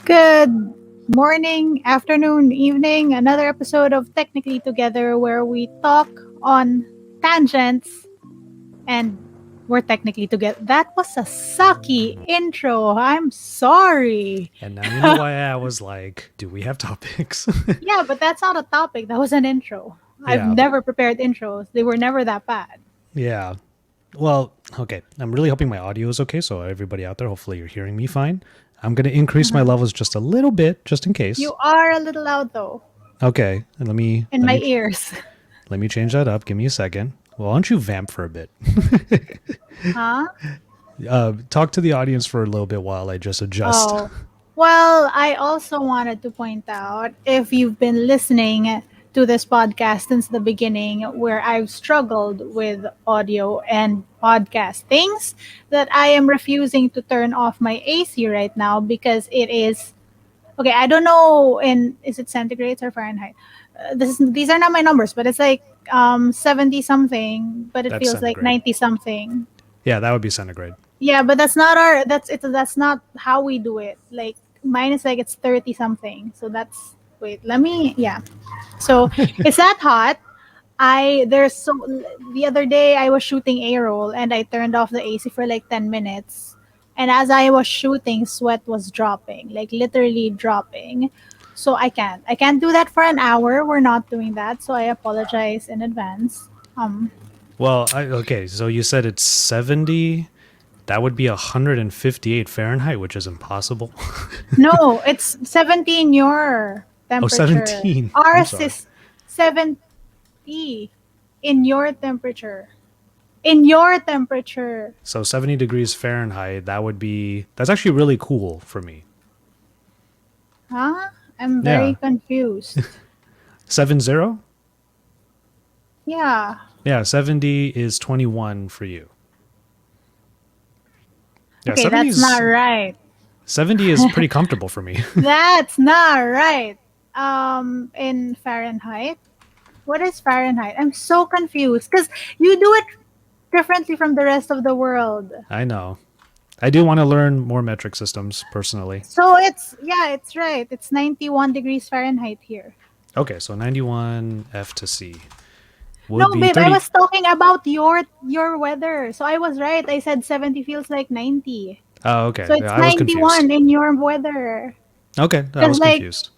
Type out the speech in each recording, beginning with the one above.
Good morning, afternoon, evening. Another episode of Technically Together where we talk on tangents and we're technically together. That was a sucky intro. I'm sorry. And now you know why I was like, do we have topics? Yeah, but that's not a topic. That was an intro. I've Yeah. never prepared intros. They were never that bad. Yeah. Well, okay. I'm really hoping my audio is okay. So everybody out there, hopefully you're hearing me fine. I'm going to increase my levels just a little bit, just in case. You are a little loud though Okay. And in my ears. let me change that up. Give me a second. Well, why don't you vamp for a bit? Huh? Talk to the audience for a little bit while I just adjust. Oh, well, I also wanted to point out if you've been listening to this podcast since the beginning, where I've struggled with audio and podcast things, that I am refusing to turn off my AC right now because it is okay. I don't know is it centigrades or Fahrenheit? These are not my numbers, but it's like 70 something, but it That's feels like centigrade. 90 something. Yeah, that would be centigrade. Yeah, but that's not how we do it. Like mine is like it's 30 something. So that's wait, let me yeah. So it's that hot. The other day I was shooting A-roll and I turned off the AC for like 10 minutes. And as I was shooting, sweat was dropping, like literally dropping. So I can't do that for an hour. We're not doing that. So I apologize in advance. Well, okay. So you said it's 70. That would be 158 Fahrenheit, which is impossible. No, it's 17 your temperature. 17. I'm Ours sorry. is 70 in your temperature. In your temperature. So 70 degrees Fahrenheit, that's actually really cool for me. Huh? I'm very Yeah. confused. 70? Yeah. Yeah, 70 is 21 for you. Yeah, Okay, 70 that's is, not right. 70 is pretty comfortable for me. That's not right. In Fahrenheit. What is Fahrenheit? I'm so confused because you do it differently from the rest of the world. I know. I do want to learn more metric systems personally. So it's right. It's 91 degrees Fahrenheit here. Okay, so 91 F to C would No, be babe, 30. I was talking about your weather. So I was right. I said 70 feels like 90. Oh, okay. So it's Yeah, I was 91 confused. in your weather. Okay, I Because was like confused.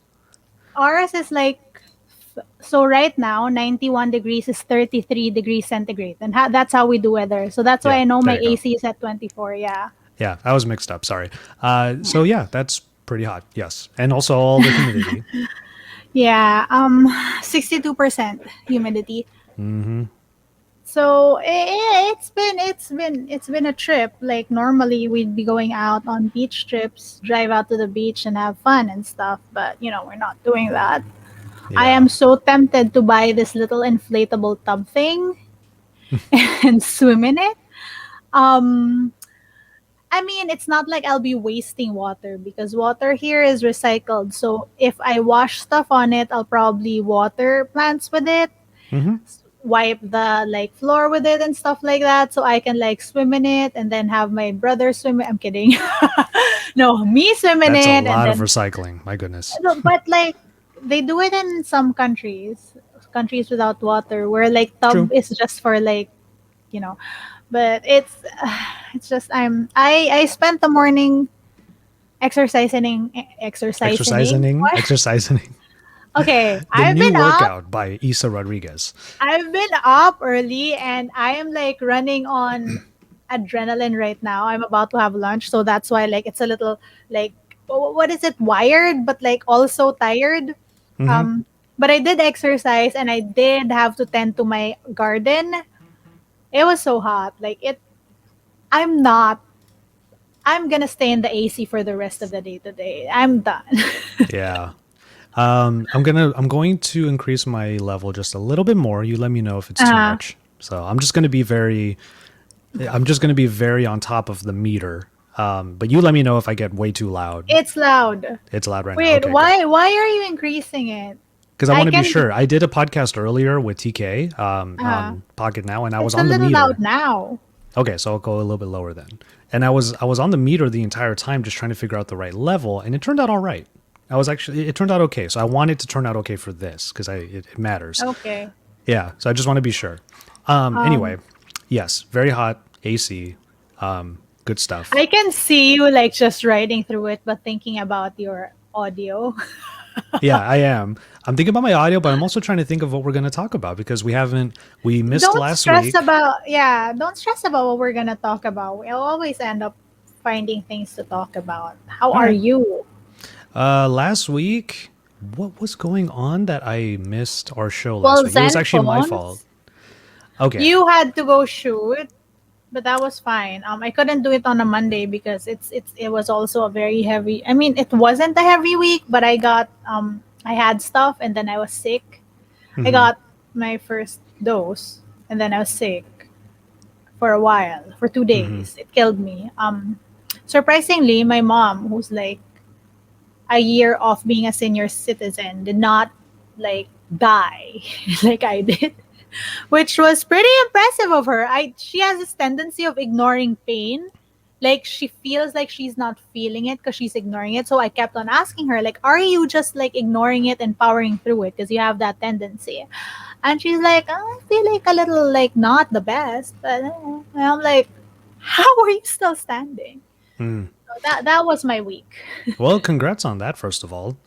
ours is like so right now 91 degrees is 33 degrees centigrade, and that's how we do weather. So that's why Yeah, I know my there you go. AC is at 24. Yeah. Yeah, I was mixed up. Sorry. So yeah, that's pretty hot. Yes, and also all the humidity. Yeah. 62% humidity. Mm-hmm. So it's been a trip. Like normally we'd be going out on beach trips, drive out to the beach and have fun and stuff. But we're not doing that. I Yeah. am so tempted to buy this little inflatable tub thing and swim in it. Um, I mean, it's not like I'll be wasting water because water here is recycled. So if I wash stuff on it, I'll probably water plants with it, Mm-hmm. wipe the like floor with it and stuff like that, so I can like swim in it and then have my brother swim. I'm kidding. No, me swim in That's a it and lot of then recycling. My goodness. no, but like they do it in some countries without water, where like True. tub is just for like you know. But it's just I spent the morning exercising. Exercising. What? Exercising. Okay, The new workout by Isa Rodriguez. I've been up early and I am like running on adrenaline right now. I'm about to have lunch, so that's why like it's a little like what is it, wired but like also tired. Mm-hmm. But I did exercise and I did have to tend to my garden. It was so hot. Like it I'm not I'm gonna stay in the AC for the rest of the day today. I'm done. Yeah. I'm going to increase my level just a little bit more. You let me know if it's too Uh-huh. much. So I'm just going to be very on top of the meter. But you let me know if I get way too loud. It's loud. It's loud right now. Wait, Okay, why are you increasing it? because I want to be can sure. I did a podcast earlier with TK Uh-huh. on Pocket Now, and I was It's a on the little meter. loud now. Okay, so I'll go a little bit lower then. And I was on the meter the entire time just trying to figure out the right level, and it turned out all right. It turned out okay. So I want it to turn out okay for this because it matters. Okay. Yeah, so I just want to be sure. Anyway, Um, yes, very hot AC, good stuff. I can see you like just writing through it, but thinking about your audio. Yeah, I am. I'm thinking about my audio, but I'm also trying to think of what we're going to talk about because we missed Don't last stress week. about, yeah, don't stress about what we're gonna talk about. We'll always end up finding things to talk about. How All are right. you? Last week, what was going on that I missed our show last Well, week? It was actually my fault. ZenFones, Okay. you had to go shoot, but that was fine. I couldn't do it on a Monday because it was also a very heavy. I mean, it wasn't a heavy week, but I had stuff and then I was sick. I Hmm. got my first dose and then I was sick for a while, for two Hmm. days. It killed me. Surprisingly, my mom, who's like a year off being a senior citizen, did not like die like I did, which was pretty impressive of her. I She has this tendency of ignoring pain. Like she feels like she's not feeling it because she's ignoring it. So I kept on asking her, like, are you just like ignoring it and powering through it? Because you have that tendency. And she's like, oh, I feel like a little like not the best, but and I'm like, how are you still standing? Mm. So that was my week. Well, congrats on that, first of all.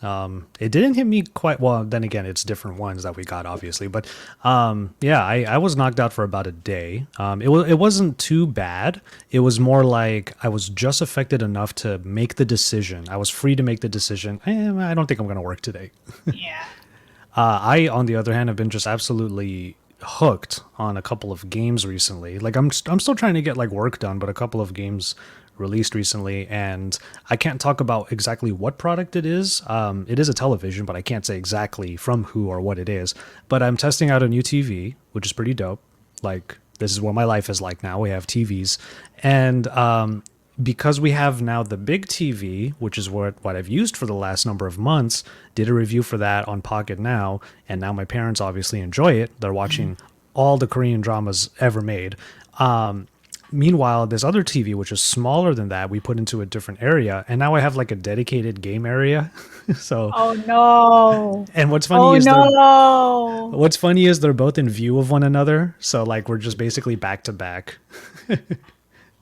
It didn't hit me quite well. Then again, it's different ones that we got, obviously. But yeah, I was knocked out for about a day. It wasn't too bad. It was more like I was just affected enough to make the decision. I was free to make the decision. I don't think I'm going to work today. Yeah. I, on the other hand, have been just absolutely hooked on a couple of games recently. Like I'm still trying to get like work done, but a couple of games released recently, and I can't talk about exactly what product it is. It is a television, but I can't say exactly from who or what it is. But I'm testing out a new TV, which is pretty dope. Like this is what my life is like now. We have TVs, and because we have now the big TV, which is what I've used for the last number of months, did a review for that on Pocket Now, and now my parents obviously enjoy it. They're watching all the Korean dramas ever made. Meanwhile, this other TV, which is smaller than that, we put into a different area, and now I have like a dedicated game area. So, Oh no. and what's funny Oh is no. they're both in view of one another. So like we're just basically back to back.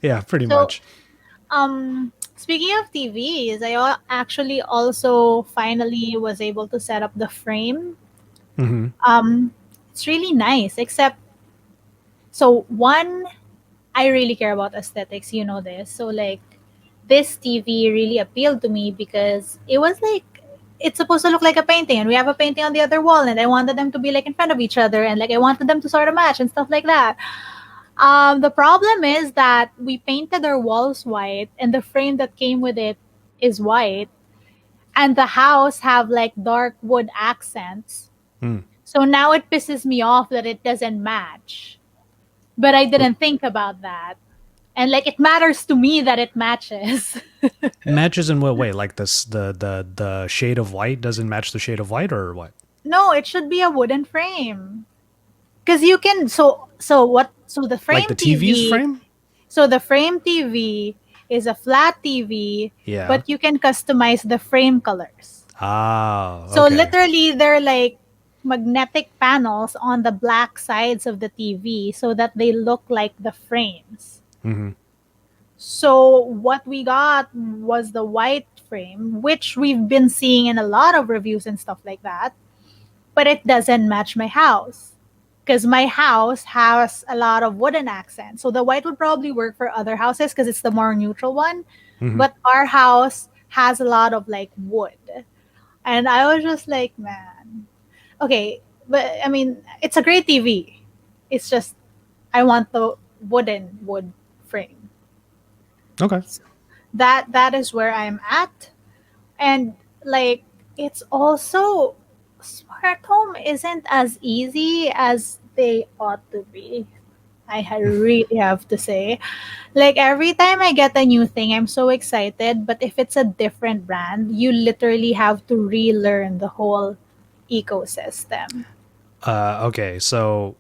Yeah, pretty So much. speaking of TVs, actually also finally was able to set up the frame. Hmm. It's really nice, except so one, I really care about aesthetics, you know this. So like this TV really appealed to me because it was like it's supposed to look like a painting and we have a painting on the other wall and I wanted them to be like in front of each other and like I wanted them to sort of match and stuff like that. The problem is that we painted our walls white and the frame that came with it is white and the house have like dark wood accents. Mm. So now it pisses me off that it doesn't match. But I didn't think about that. And like it matters to me that it matches. Matches in what way? Like this, the shade of white doesn't match the shade of white, or what? No, it should be a wooden frame. Cuz you can so the Like frame the TV's TV, frame? so the frame TV is a flat TV, Yeah. but you can customize the frame colors. Ah, So okay. literally they're like magnetic panels on the black sides of the TV so that they look like the frames. Hmm. So what we got was the white frame, which we've been seeing in a lot of reviews and stuff like that, but it doesn't match my house because my house has a lot of wooden accents. So the white would probably work for other houses because it's the more neutral one, Hmm. but our house has a lot of like wood. And I was just like, man, okay, but I mean, it's a great TV. It's just I want the wood frame. Okay. That is where I'm at. And like it's also smart home isn't as easy as they ought to be. Really have to say. Like every time I get a new thing, I'm so excited. But if it's a different brand, you literally have to relearn the whole ecosystem. Okay. So,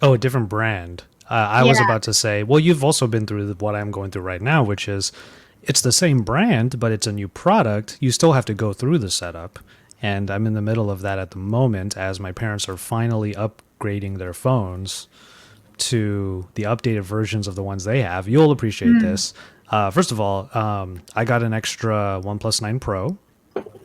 oh, a different brand. I was Yeah. about to say, well, you've also been through what I'm going through right now, which is it's the same brand, but it's a new product. You still have to go through the setup. And I'm in the middle of that at the moment as my parents are finally upgrading their phones to the updated versions of the ones they have. You'll appreciate Mm. this. First of all, I got an extra OnePlus 9 Pro,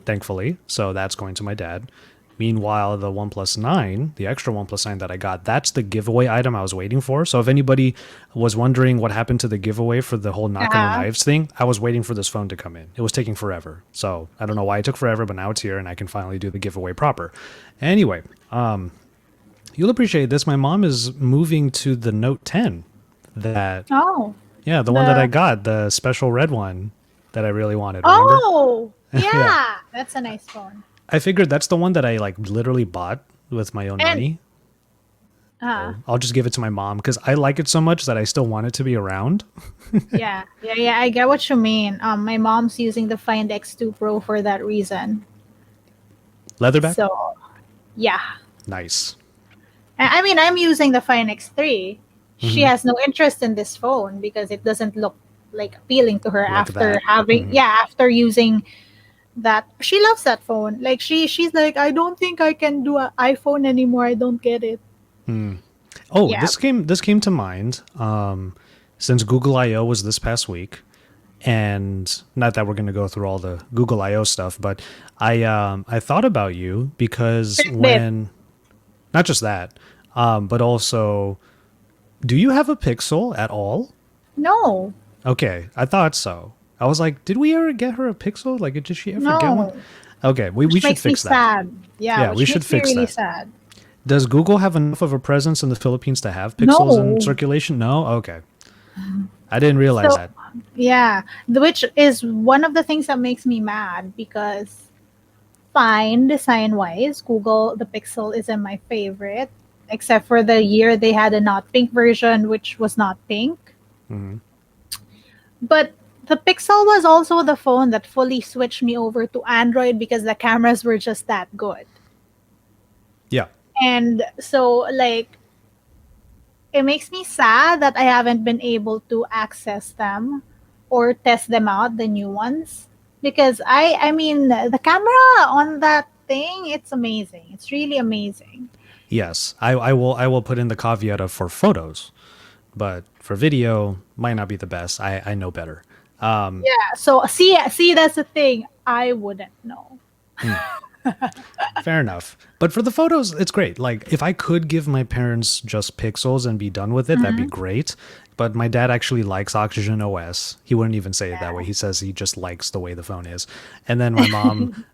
thankfully. So that's going to my dad. Meanwhile, the OnePlus 9, the extra OnePlus 9 that I got, that's the giveaway item I was waiting for. So if anybody was wondering what happened to the giveaway for the whole Nakano Uh-huh. Knives thing, I was waiting for this phone to come in. It was taking forever. So I don't know why it took forever, but now it's here and I can finally do the giveaway proper. Anyway, you'll appreciate this. My mom is moving to the Note 10. That, Oh. yeah, the one that I The got, the special red one that I really wanted, remember? Oh, Yeah. yeah. That's a nice phone. I figured that's the one that I like literally bought with my own And money. uh So I'll just give it to my mom because I like it so much that I still want it to be around. yeah. Yeah, yeah, I get what you mean. My mom's using the Find X2 Pro for that reason. Leatherback? So, yeah. Nice. I mean, I'm using the Find X3. She Hmm. has no interest in this phone because it doesn't look like appealing to her Like after that. having Hmm. yeah, after using that. She loves that phone. Like she's like, I don't think I can do an iPhone anymore. I don't get it. Oh, Yeah. this came to mind since Google I/O was this past week, and not that we're going to go through all the Google I/O stuff, but I thought about you because Fitbit. when not just that, but also, do you have a Pixel at all? No. Okay, I thought so. I was like, did we ever get her a Pixel? Like, did she ever get one? No. Okay, we Which should makes me fix that. sad. Yeah, Yeah, we which should makes me fix really that. sad. Does Google have enough of a presence in the Philippines to have Pixels in No. circulation? No? Okay. I didn't realize So that. yeah, which is one of the things that makes me mad because fine design wise, Google the Pixel isn't my favorite, except for the year they had a not pink version, which was not pink. Hmm. But the Pixel was also the phone that fully switched me over to Android because the cameras were just that good. Yeah. And so, like, it makes me sad that I haven't been able to access them or test them out, the new ones. Because I mean, the camera on that thing, it's amazing. It's really amazing. Yes. I will put in the caveat of for photos, but for video might not be the best. I know better. Yeah. So see, that's the thing. I wouldn't know. Fair enough. But for the photos, it's great. Like, if I could give my parents just pixels and be done with it, that'd be Mhm. great. But my dad actually likes Oxygen OS. He wouldn't even say it that way. Yeah. He says he just likes the way the phone is. And then my mom,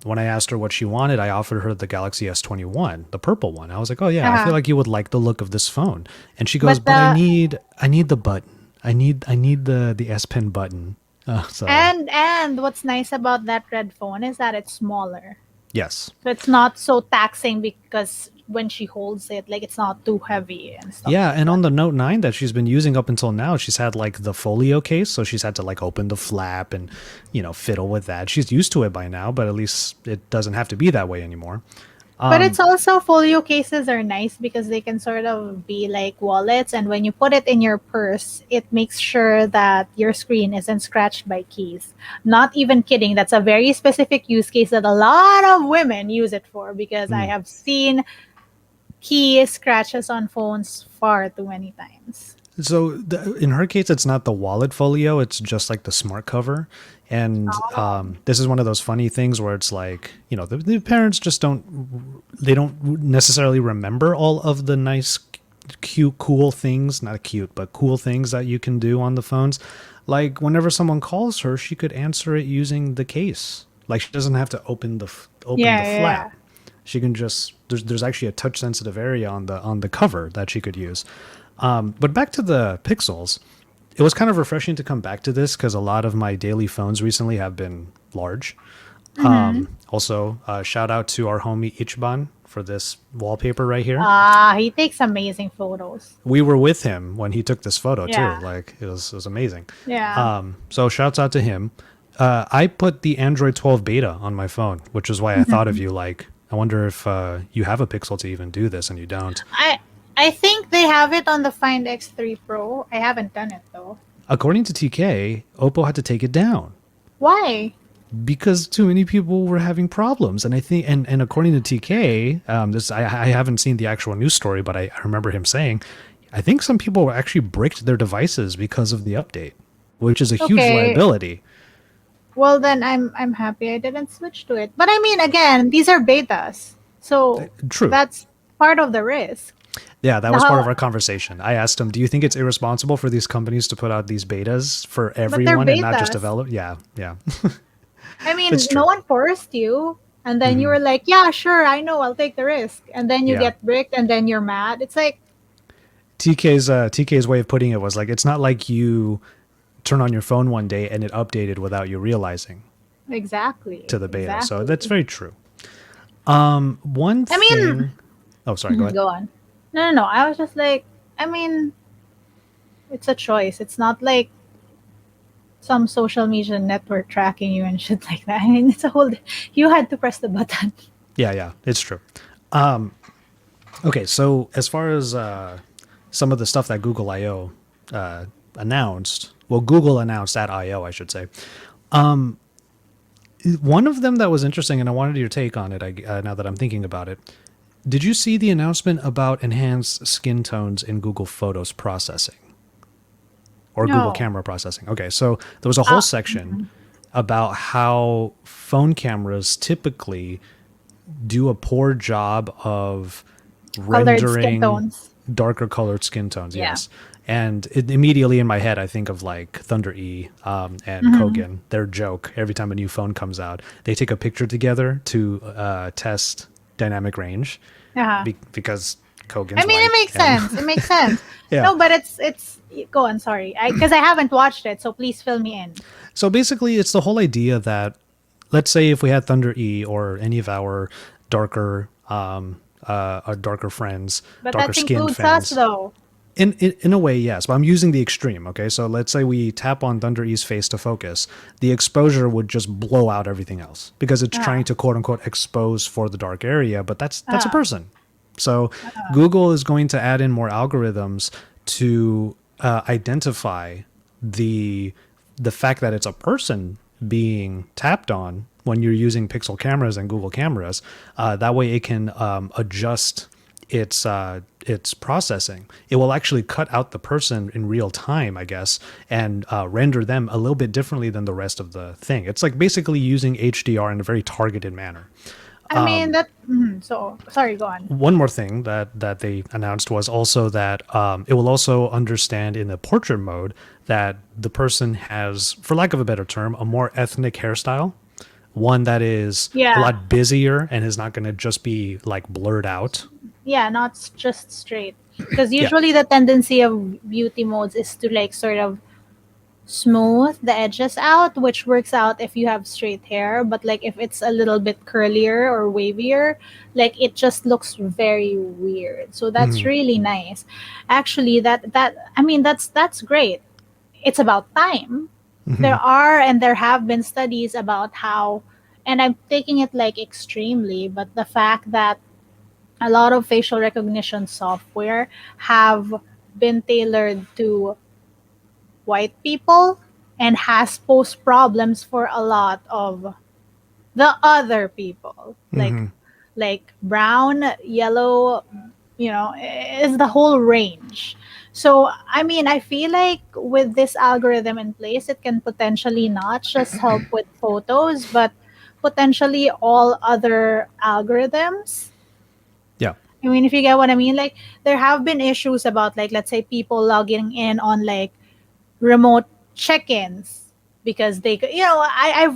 when I asked her what she wanted, I offered her the Galaxy S21, the purple one. I was like, "Oh yeah, I feel Uh-huh. like you would like the look of this phone." And she goes, But "But I need the button. I need the S Pen button." So and what's nice about that red phone is that it's smaller. yes. So it's not so taxing because when she holds it, like it's not too heavy and stuff Yeah, like and that. on the Note 9 that she's been using up until now, she's had like the folio case, so she's had to like open the flap and, fiddle with that. She's used to it by now, but at least it doesn't have to be that way anymore. But it's also folio cases are nice because they can sort of be like wallets, and when you put it in your purse, it makes sure that your screen isn't scratched by keys. Not even kidding. That's a very specific use case that a lot of women use it for because I Mm. have seen key scratches on phones far too many times. So in her case, it's not the wallet folio; it's just like the smart cover. And Oh. this is one of those funny things where it's like, the parents just don't necessarily remember all of the nice, cute, cool things, not cute, but cool things that you can do on the phones. Like whenever someone calls her, she could answer it using the case. Like she doesn't have to open Yeah, the yeah. flap. She can just there's actually a touch sensitive area on the cover that she could use. But back to the pixels, it was kind of refreshing to come back to this because a lot of my daily phones recently have been large. Mm-hmm. Also, shout out to our homie Ichiban for this wallpaper right here. He takes amazing photos. We were with him when he took this photo too. Yeah, Like it was amazing. yeah. So shouts out to him. I put the Android 12 beta on my phone, which is why I thought of Mhm. you. Like, I wonder if you have a Pixel to even do this, and you don't. I I think they have it on the Find X3 Pro. I haven't done it though. According to TK, Oppo had to take it down Why? because too many people were having problems. And I think, and according to TK, this I haven't seen the actual news story, but I remember him saying, I think some people actually bricked their devices because of the update, which is a huge Okay. liability. Well then I'm happy I didn't switch to it. But I mean again, these are betas. So True. that's part of the risk. Yeah, that The was part how of our conversation. I asked him, "Do you think it's irresponsible for these companies to put out these betas for but they're everyone and not just betas. develop?" Yeah, yeah, I it's mean, no true. one forced you. And then you were like, yeah, sure, I know, I'll take the risk. And then you Yeah. get bricked and then you're mad. It's like, TK's way of putting it was like, it's not like you turn on your phone one day and it updated without you realizing exactly, to the beta. So that's exactly. very true. One I mean, thing. Oh, sorry. Go ahead. go on. No, no, no. I was just like, I mean, it's a choice. It's not like some social media network tracking you and shit like that. I mean, it's a whole. You had to press the button. Yeah, yeah, it's true. Okay, so as far as some of the stuff that Google I/O announced, well, Google announced at I/O, I should say. One of them that was interesting, and I wanted your take on it. Now that I'm thinking about it, did you see the announcement about enhanced skin tones in Google Photos processing or Google No. Camera processing? Okay, so there was a whole section about how phone cameras typically do a poor job of Colored skin rendering tones. darker colored skin tones. Yeah. Yes, and immediately in my head, I think of like Thunder E and Hmm. Kogan. Their joke every time a new phone comes out, they take a picture together to test dynamic range Yeah. because I Kogan's mean, it white makes and sense. It makes sense. yeah. No, but it's go on. Sorry, because I haven't watched it, so please fill me in. So basically, it's the whole idea that let's say if we had Thunder E or any of darker our darker friends, But darker that skinned includes us, friends. though. In a way, yes, but I'm using the extreme. Okay, so let's say we tap on Thunder E's face to focus, the exposure would just blow out everything else because it's trying Ah, to quote unquote expose for the dark area, but that's a ah, person. So ah. Google is going to add in more algorithms to identify the the fact that it's a person being tapped on when you're using Pixel cameras and Google cameras. That way, it can adjust its processing. It will actually cut out the person in real time, I guess, and render them a little bit differently than the rest of the thing. It's like basically using HDR in a very targeted manner. I mean that. So sorry, go on. One more thing that they announced was also that it will also understand in the portrait mode that the person has, for lack of a better term, a more ethnic hairstyle, one that is a Yeah, lot busier and is not going to just be like blurred out. yeah, not just straight. Because Yeah. usually the tendency of beauty modes is to like sort of smooth the edges out, which works out if you have straight hair. But like if it's a little bit curlier or wavier, like it just looks very weird. So that's really nice. Actually, that I mean that's great. It's about time. There are and there have been studies about how, and I'm taking it like extremely, but the fact that a lot of facial recognition software have been tailored to white people and has posed problems for a lot of the other people, like brown, yellow, is the whole range. So I mean, I feel like with this algorithm in place, it can potentially not just help with photos, but potentially all other algorithms. Yeah. I mean, if you get what I mean, like there have been issues about, like, let's say people logging in on like remote check-ins because they could, I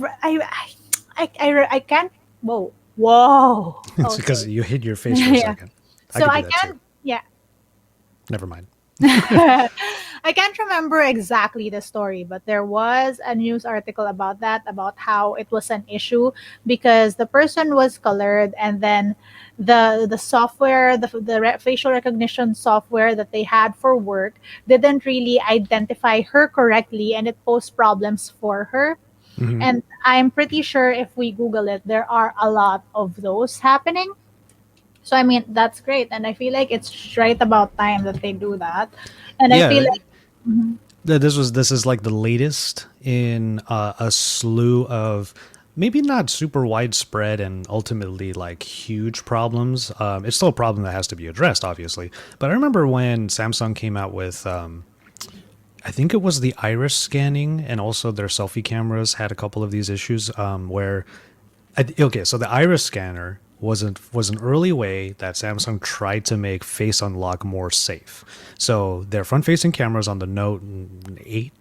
can't. Whoa. It's because Okay. you hid your face for a Yeah. second. I So could do I that too. can't. Yeah. Never mind. I can't remember exactly the story, but there was a news article about that, about how it was an issue because the person was colored, and then the software, facial recognition software that they had for work didn't really identify her correctly, and it posed problems for her. And I'm pretty sure if we Google it, there are a lot of those happening. So I mean, that's great, and I feel like it's right about time that they do that. And I feel Yeah, like, mhm. this is like the latest in a slew of maybe not super widespread and ultimately like huge problems. It's still a problem that has to be addressed, obviously. But I remember when Samsung came out with, I think it was the iris scanning, and also their selfie cameras had a couple of these issues where okay, so the iris scanner was an early way that Samsung tried to make face unlock more safe. So their front facing cameras on the Note 8,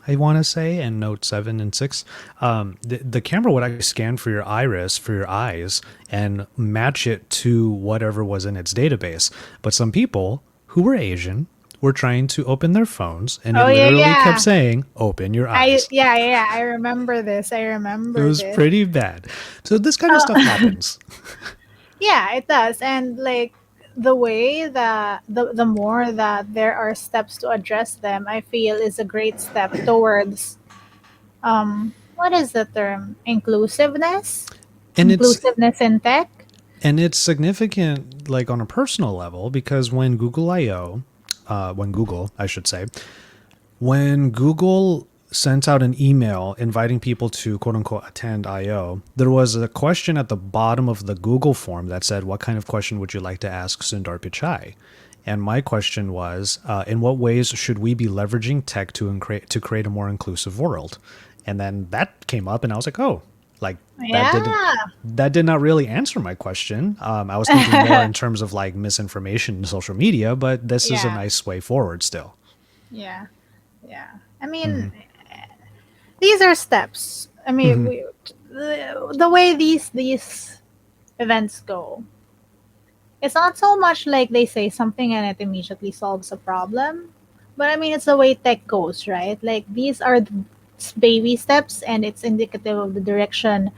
I want to say, and Note 7 and 6, the camera would actually scan for your iris, for your eyes, and match it to whatever was in its database. But some people who were Asian were trying to open their phones, and it Oh yeah, literally kept yeah. saying, "Open your I eyes." yeah, yeah, I remember this. I It remember was this. pretty bad. So this kind of Uh, stuff happens. yeah, it does. And like the way that the more that there are steps to address them, I feel is a great step towards what is the term? Inclusiveness? And Inclusiveness in tech? it's significant like on a personal level because when Google I/O, when Google, I should say, when Google sent out an email inviting people to quote unquote attend I/O, there was a question at the bottom of the Google form that said, "What kind of question would you like to ask Sundar Pichai?" And my question was, in what ways should we be leveraging tech to create a more inclusive world? And then that came up, and I was like, oh, like Yeah. that did not really answer my question. I was thinking more in terms of like misinformation in social media, but this is a Yeah. nice way forward still. Yeah. Yeah. I mean, these are steps. I mean, the way these events go, it's not so much like they say something and it immediately solves a problem, but I mean, it's the way tech goes, right? Like these are baby steps, and it's indicative of the direction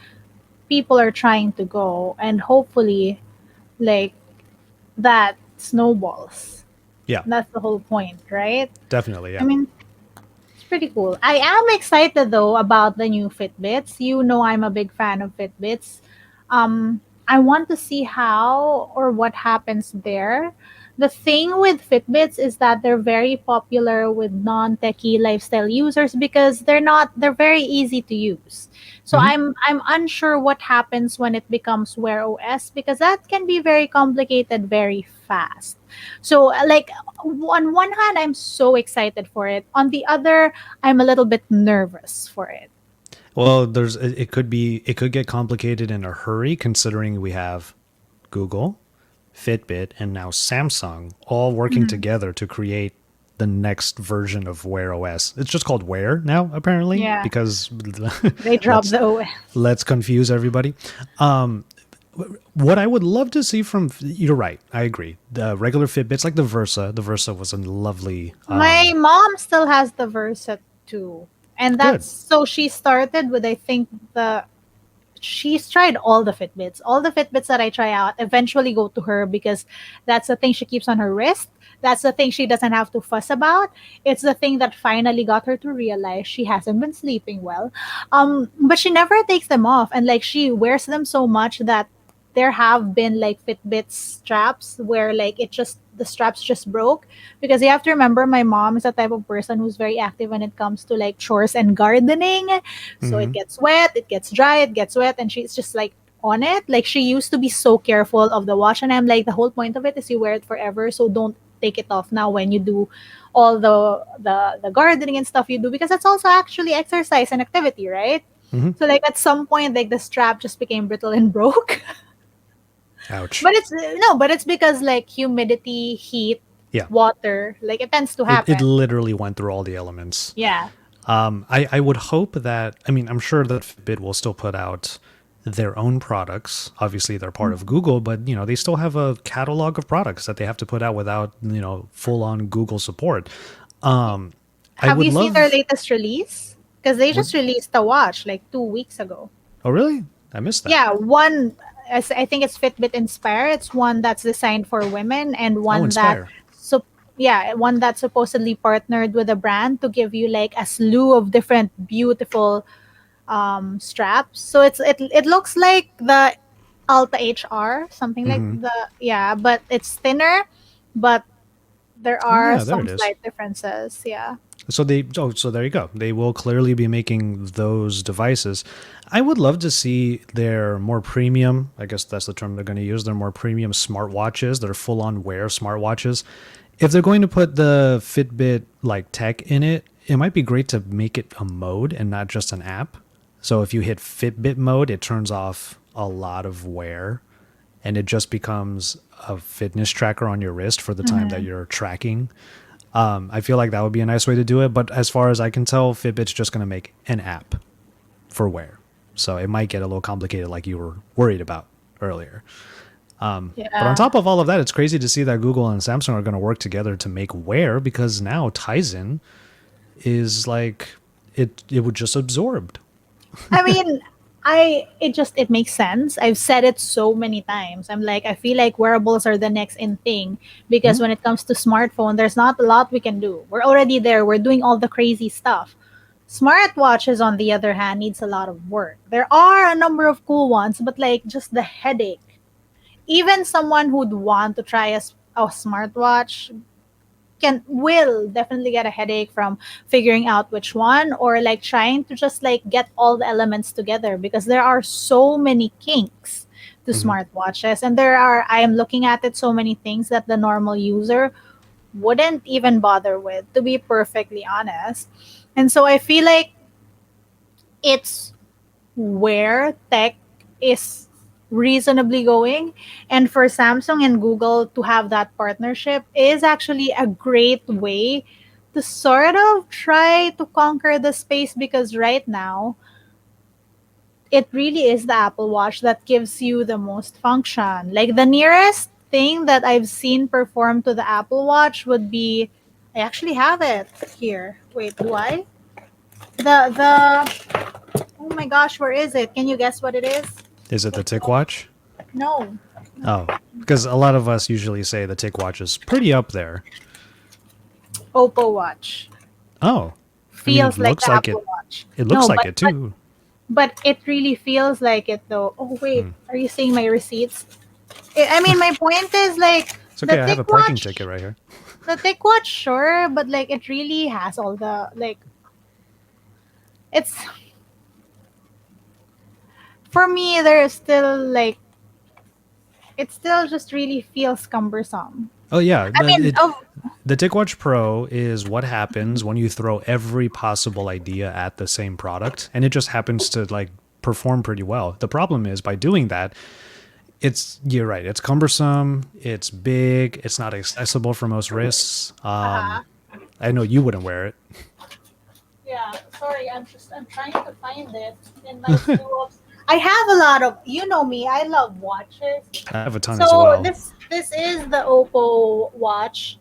people are trying to go, and hopefully, like that snowballs. Yeah, That's the whole point, right? definitely. I Yeah. mean, it's pretty cool. I am excited though about the new Fitbits. You know, I'm a big fan of Fitbits. I want to see how or what happens there. The thing with Fitbits is that they're very popular with non-techie lifestyle users because they're very easy to use. So Hmm. I'm unsure what happens when it becomes Wear OS because that can be very complicated very fast. So like on one hand I'm so excited for it. On the other, I'm a little bit nervous for it. Well, it could get complicated in a hurry considering we have Google, Fitbit, and now Samsung all working Mhm. together to create the next version of Wear OS. It's just called Wear now, apparently, Yeah, because they dropped let's the OS. confuse everybody. What I would love to see from you're right, I agree. The regular Fitbits like the Versa was a lovely My mom still has the Versa too. And good. that's so she started with I think the she's tried all the Fitbits. All the Fitbits that I try out eventually go to her because that's the thing she keeps on her wrist. That's the thing she doesn't have to fuss about. It's the thing that finally got her to realize she hasn't been sleeping well. But she never takes them off, and like she wears them so much that there have been like Fitbit straps where like it just the straps just broke because you have to remember my mom is the type of person who's very active when it comes to like chores and gardening. So it Hmm. gets wet, it gets dry, it gets wet, and she's just like on it. Like she used to be so careful of the wash, and I'm like, the whole point of it is you wear it forever, so don't take it off now when you do all the gardening and stuff you do because that's also actually exercise and activity, right? Hmm. So like at some point, like the strap just became brittle and broke. Ouch. But it's no, but it's because like humidity, heat, Yeah. water, like it tends to It happen. literally went through all the elements. Yeah. I would hope that, I mean, I'm sure that Fitbit will still put out their own products. Obviously, they're part of Google, but, they still have a catalog of products that they have to put out without, full on Google support. I Have would you seen their love, latest release? Because they what, just released a watch like 2 weeks ago. oh, really? I missed that. Yeah, one I think it's Fitbit Inspire. It's one that's designed for women and Oh, one that Inspire. so yeah, one that's supposedly partnered with a brand to give you like a slew of different beautiful straps. So it looks like the Alta HR, something like Mm-hmm. the yeah, but it's thinner, but there Oh are yeah, there some it is. slight differences. Yeah. So there you go. They will clearly be making those devices. I would love to see their more premium, I guess that's the term they're going to use, their more premium smartwatches, their full on wear smartwatches. If they're going to put the Fitbit like tech in it, it might be great to make it a mode and not just an app. So if you hit Fitbit mode, it turns off a lot of wear and it just becomes a fitness tracker on your wrist for the time that Hmm. you're tracking. I feel like that would be a nice way to do it. But as far as I can tell, Fitbit's just going to make an app for wear. So it might get a little complicated, like you were worried about earlier. But on Yeah. top of all of that, it's crazy to see that Google and Samsung are going to work together to make Wear because now Tizen is like it would just absorbed. I mean, it makes sense. I've said it so many times. I'm like, I feel like wearables are the next in thing because Hmm? when it comes to smartphone, there's not a lot we can do. We're already there. We're doing all the crazy stuff. Smartwatches, on the other hand, needs a lot of work. There are a number of cool ones, but like just the headache. Even someone who'd want to try a smartwatch will definitely get a headache from figuring out which one, or like trying to just like get all the elements together because there are so many kinks to Hmm. smartwatches, and I am looking at it, so many things that the normal user wouldn't even bother with, to be perfectly honest. And so I feel like it's where tech is reasonably going. And for Samsung and Google to have that partnership is actually a great way to sort of try to conquer the space, because right now it really is the Apple Watch that gives you the most function. Like the nearest thing that I've seen perform to the Apple Watch would be, I actually have it here. Wait, do I? The Oh my gosh, where is it? Can you guess what it is? Is it the Tick Watch? No. Oh, because a lot of us usually say the Tick Watch is pretty up there. Oppo Watch. Oh, I mean, it Feels like looks the like it. Apple Watch. It looks No, like but it but too. but it really feels like it though. Oh wait, Hmm. are you seeing my receipts? I mean, my point is like It's the okay. I have Tick a parking ticket Watch. right here. The Tick Watch, sure, but like it really has all the like. It's for me. There's still like it still just really feels cumbersome. Oh yeah, I mean, the TicWatch Pro is what happens when you throw every possible idea at the same product, and it just happens to like perform pretty well. The problem is by doing that, you're right. It's cumbersome. It's big. It's not accessible for most wrists. I know you wouldn't wear it. yeah, sorry, I'm trying to find it in my slew of. I have a lot of, you know me, I love watches. I have a ton as So well. this is the Oppo watch.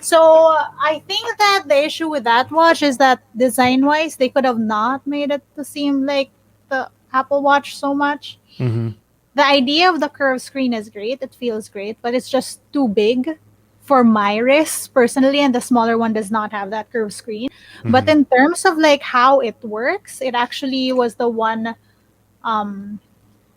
So I think that the issue with that watch is that design wise they could have not made it to seem like the Apple Watch so much. Hmm. The idea of the curved screen is great. It feels great, but it's just too big for my wrist personally, and the smaller one does not have that curved screen. But Hmm. in terms of like how it works, it actually was the one um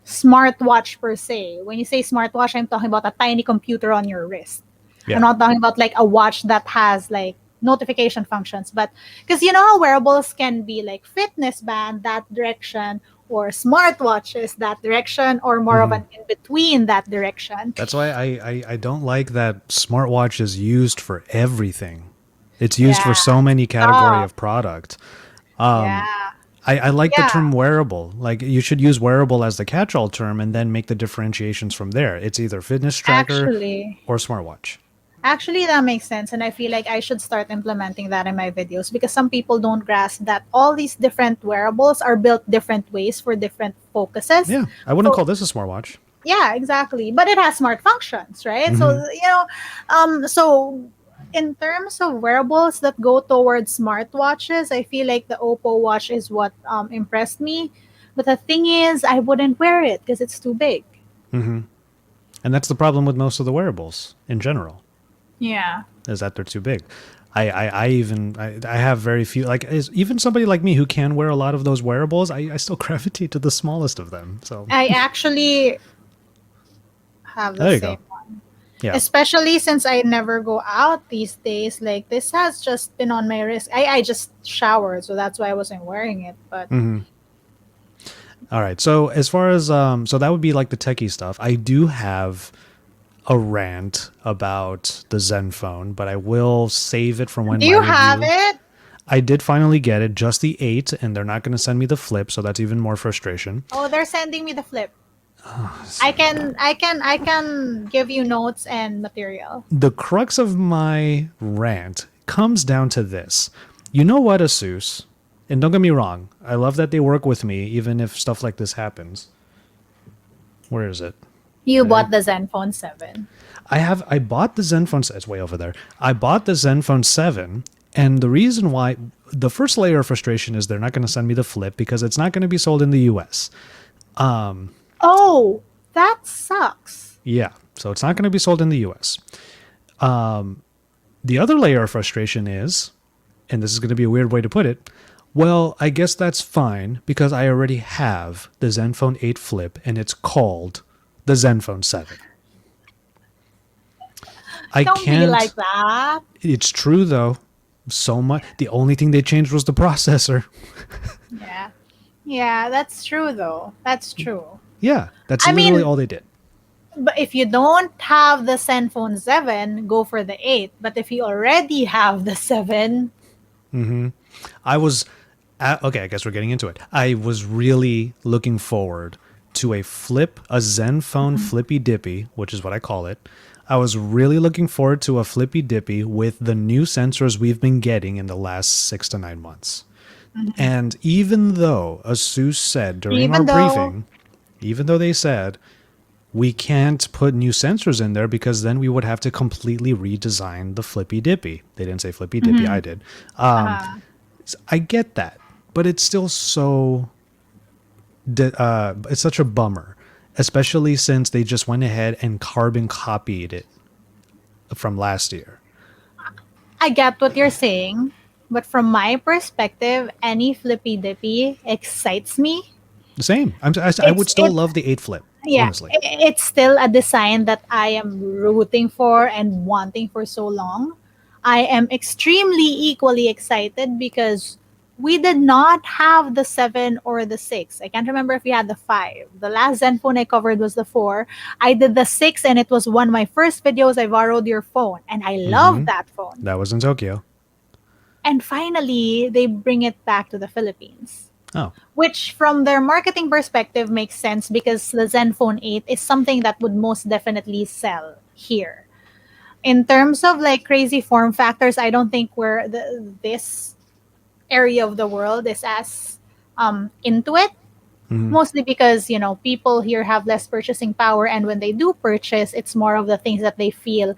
smartwatch per se. When you say smartwatch, I'm talking about a tiny computer on your wrist. I'm Yeah. not talking about like a watch that has like notification functions, but because you know how wearables can be like fitness band that direction, or smartwatches that direction, or more of Hmm. an in between that direction. That's why I don't like that smartwatch is used for everything. It's used for Yeah. so many category Stop. of product. Yeah. I like the Yeah. term wearable. Like you should use wearable as the catch-all term and then make the differentiations from there. It's either fitness tracker Actually, or smartwatch. Actually, that makes sense. And I feel like I should start implementing that in my videos because some people don't grasp that all these different wearables are built different ways for different focuses. Yeah, I wouldn't So, call this a smartwatch. yeah, exactly. But it has smart functions, right? So, Hmm. so in terms of wearables that go towards smartwatches, I feel like the Oppo watch is what impressed me. But the thing is, I wouldn't wear it because it's too big. Hmm. And that's the problem with most of the wearables in general, Yeah. is that they're too big. I have very few, like even somebody like me who can wear a lot of those wearables, I still gravitate to the smallest of them. So I actually have the There you same go. one. Yeah. Especially since I never go out these days. Like this has just been on my wrist. I just showered, so that's why I wasn't wearing it. But All right. So as far as so that would be like the techie stuff. I do have a rant about the ZenFone, but I will save it from when do my you have review. it? I did finally get it, just the 8, and they're not going to send me the flip, so that's even more frustration. Oh, they're sending me the flip. I can give you notes and material. The crux of my rant comes down to this. You know what, Asus? And don't get me wrong, I love that they work with me, even if stuff like this happens. Where is it? You I, bought the ZenFone 7. I bought the ZenFone. It's way over there. I bought the ZenFone 7, and the reason why the first layer of frustration is they're not going to send me the flip because it's not going to be sold in the US. Oh, that sucks. Yeah, so it's not going to be sold in the US. The other layer of frustration is, and this is going to be a weird way to put it, well, I guess that's fine because I already have the ZenFone 8 Flip and it's called the ZenFone 7. I Don't be like can't. that. It's true though. So much. The only thing they changed was the processor. Yeah. Yeah, that's true though. That's true. Yeah, that's I literally mean, all they did. but if you don't have the ZenFone 7, go for the 8. But if you already have the 7, I was okay. I guess we're getting into it. I was really looking forward to a ZenFone Flippy Dippy, which is what I call it. I was really looking forward to a Flippy Dippy with the new sensors we've been getting in the last 6 to 9 months. And even though Asus said during our even though, briefing, even though they said we can't put new sensors in there because then we would have to completely redesign the Flippy Dippy. They didn't say Flippy Dippy, I did. uh, I get that, but it's still it's such a bummer, especially since they just went ahead and carbon copied it from last year. I get what you're saying. But from my perspective, any flippy dippy excites me. The same. I would It's still it love the 8 Flip, yeah, honestly. it's still a design that I am rooting for and wanting for so long. I am extremely equally excited because we did not have the 7 or the 6. I can't remember if we had the 5. The last Zenfone I covered was the 4. I did the 6 and it was one of my first videos. I borrowed your phone and I love that phone. That was in Tokyo. And finally, they bring it back to the Philippines, Oh. which from their marketing perspective makes sense because the Zenfone 8 is something that would most definitely sell here. In terms of like crazy form factors, I don't think this area of the world is as into it. Mostly because people here have less purchasing power, and when they do purchase, it's more of the things that they feel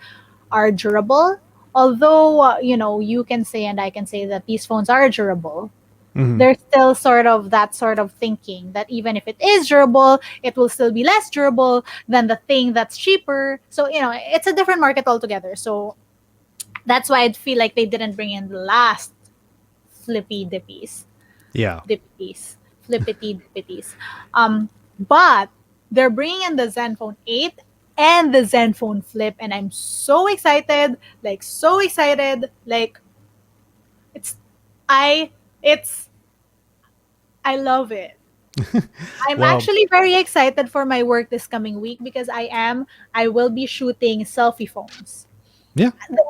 are durable. Although you can say and I can say that these phones are durable, there's still sort of that sort of thinking that even if it is durable, it will still be less durable than the thing that's cheaper. So, it's a different market altogether. So that's why I feel like they didn't bring in the last flippy dippies, Yeah. dippies, flippity dippities. But they're bringing in the Zenfone 8 and the Zenfone Flip, and I'm so excited, like so excited, like it's I it's I love it. I'm Well, actually very excited for my work this coming week because I will be shooting selfie phones. yeah. The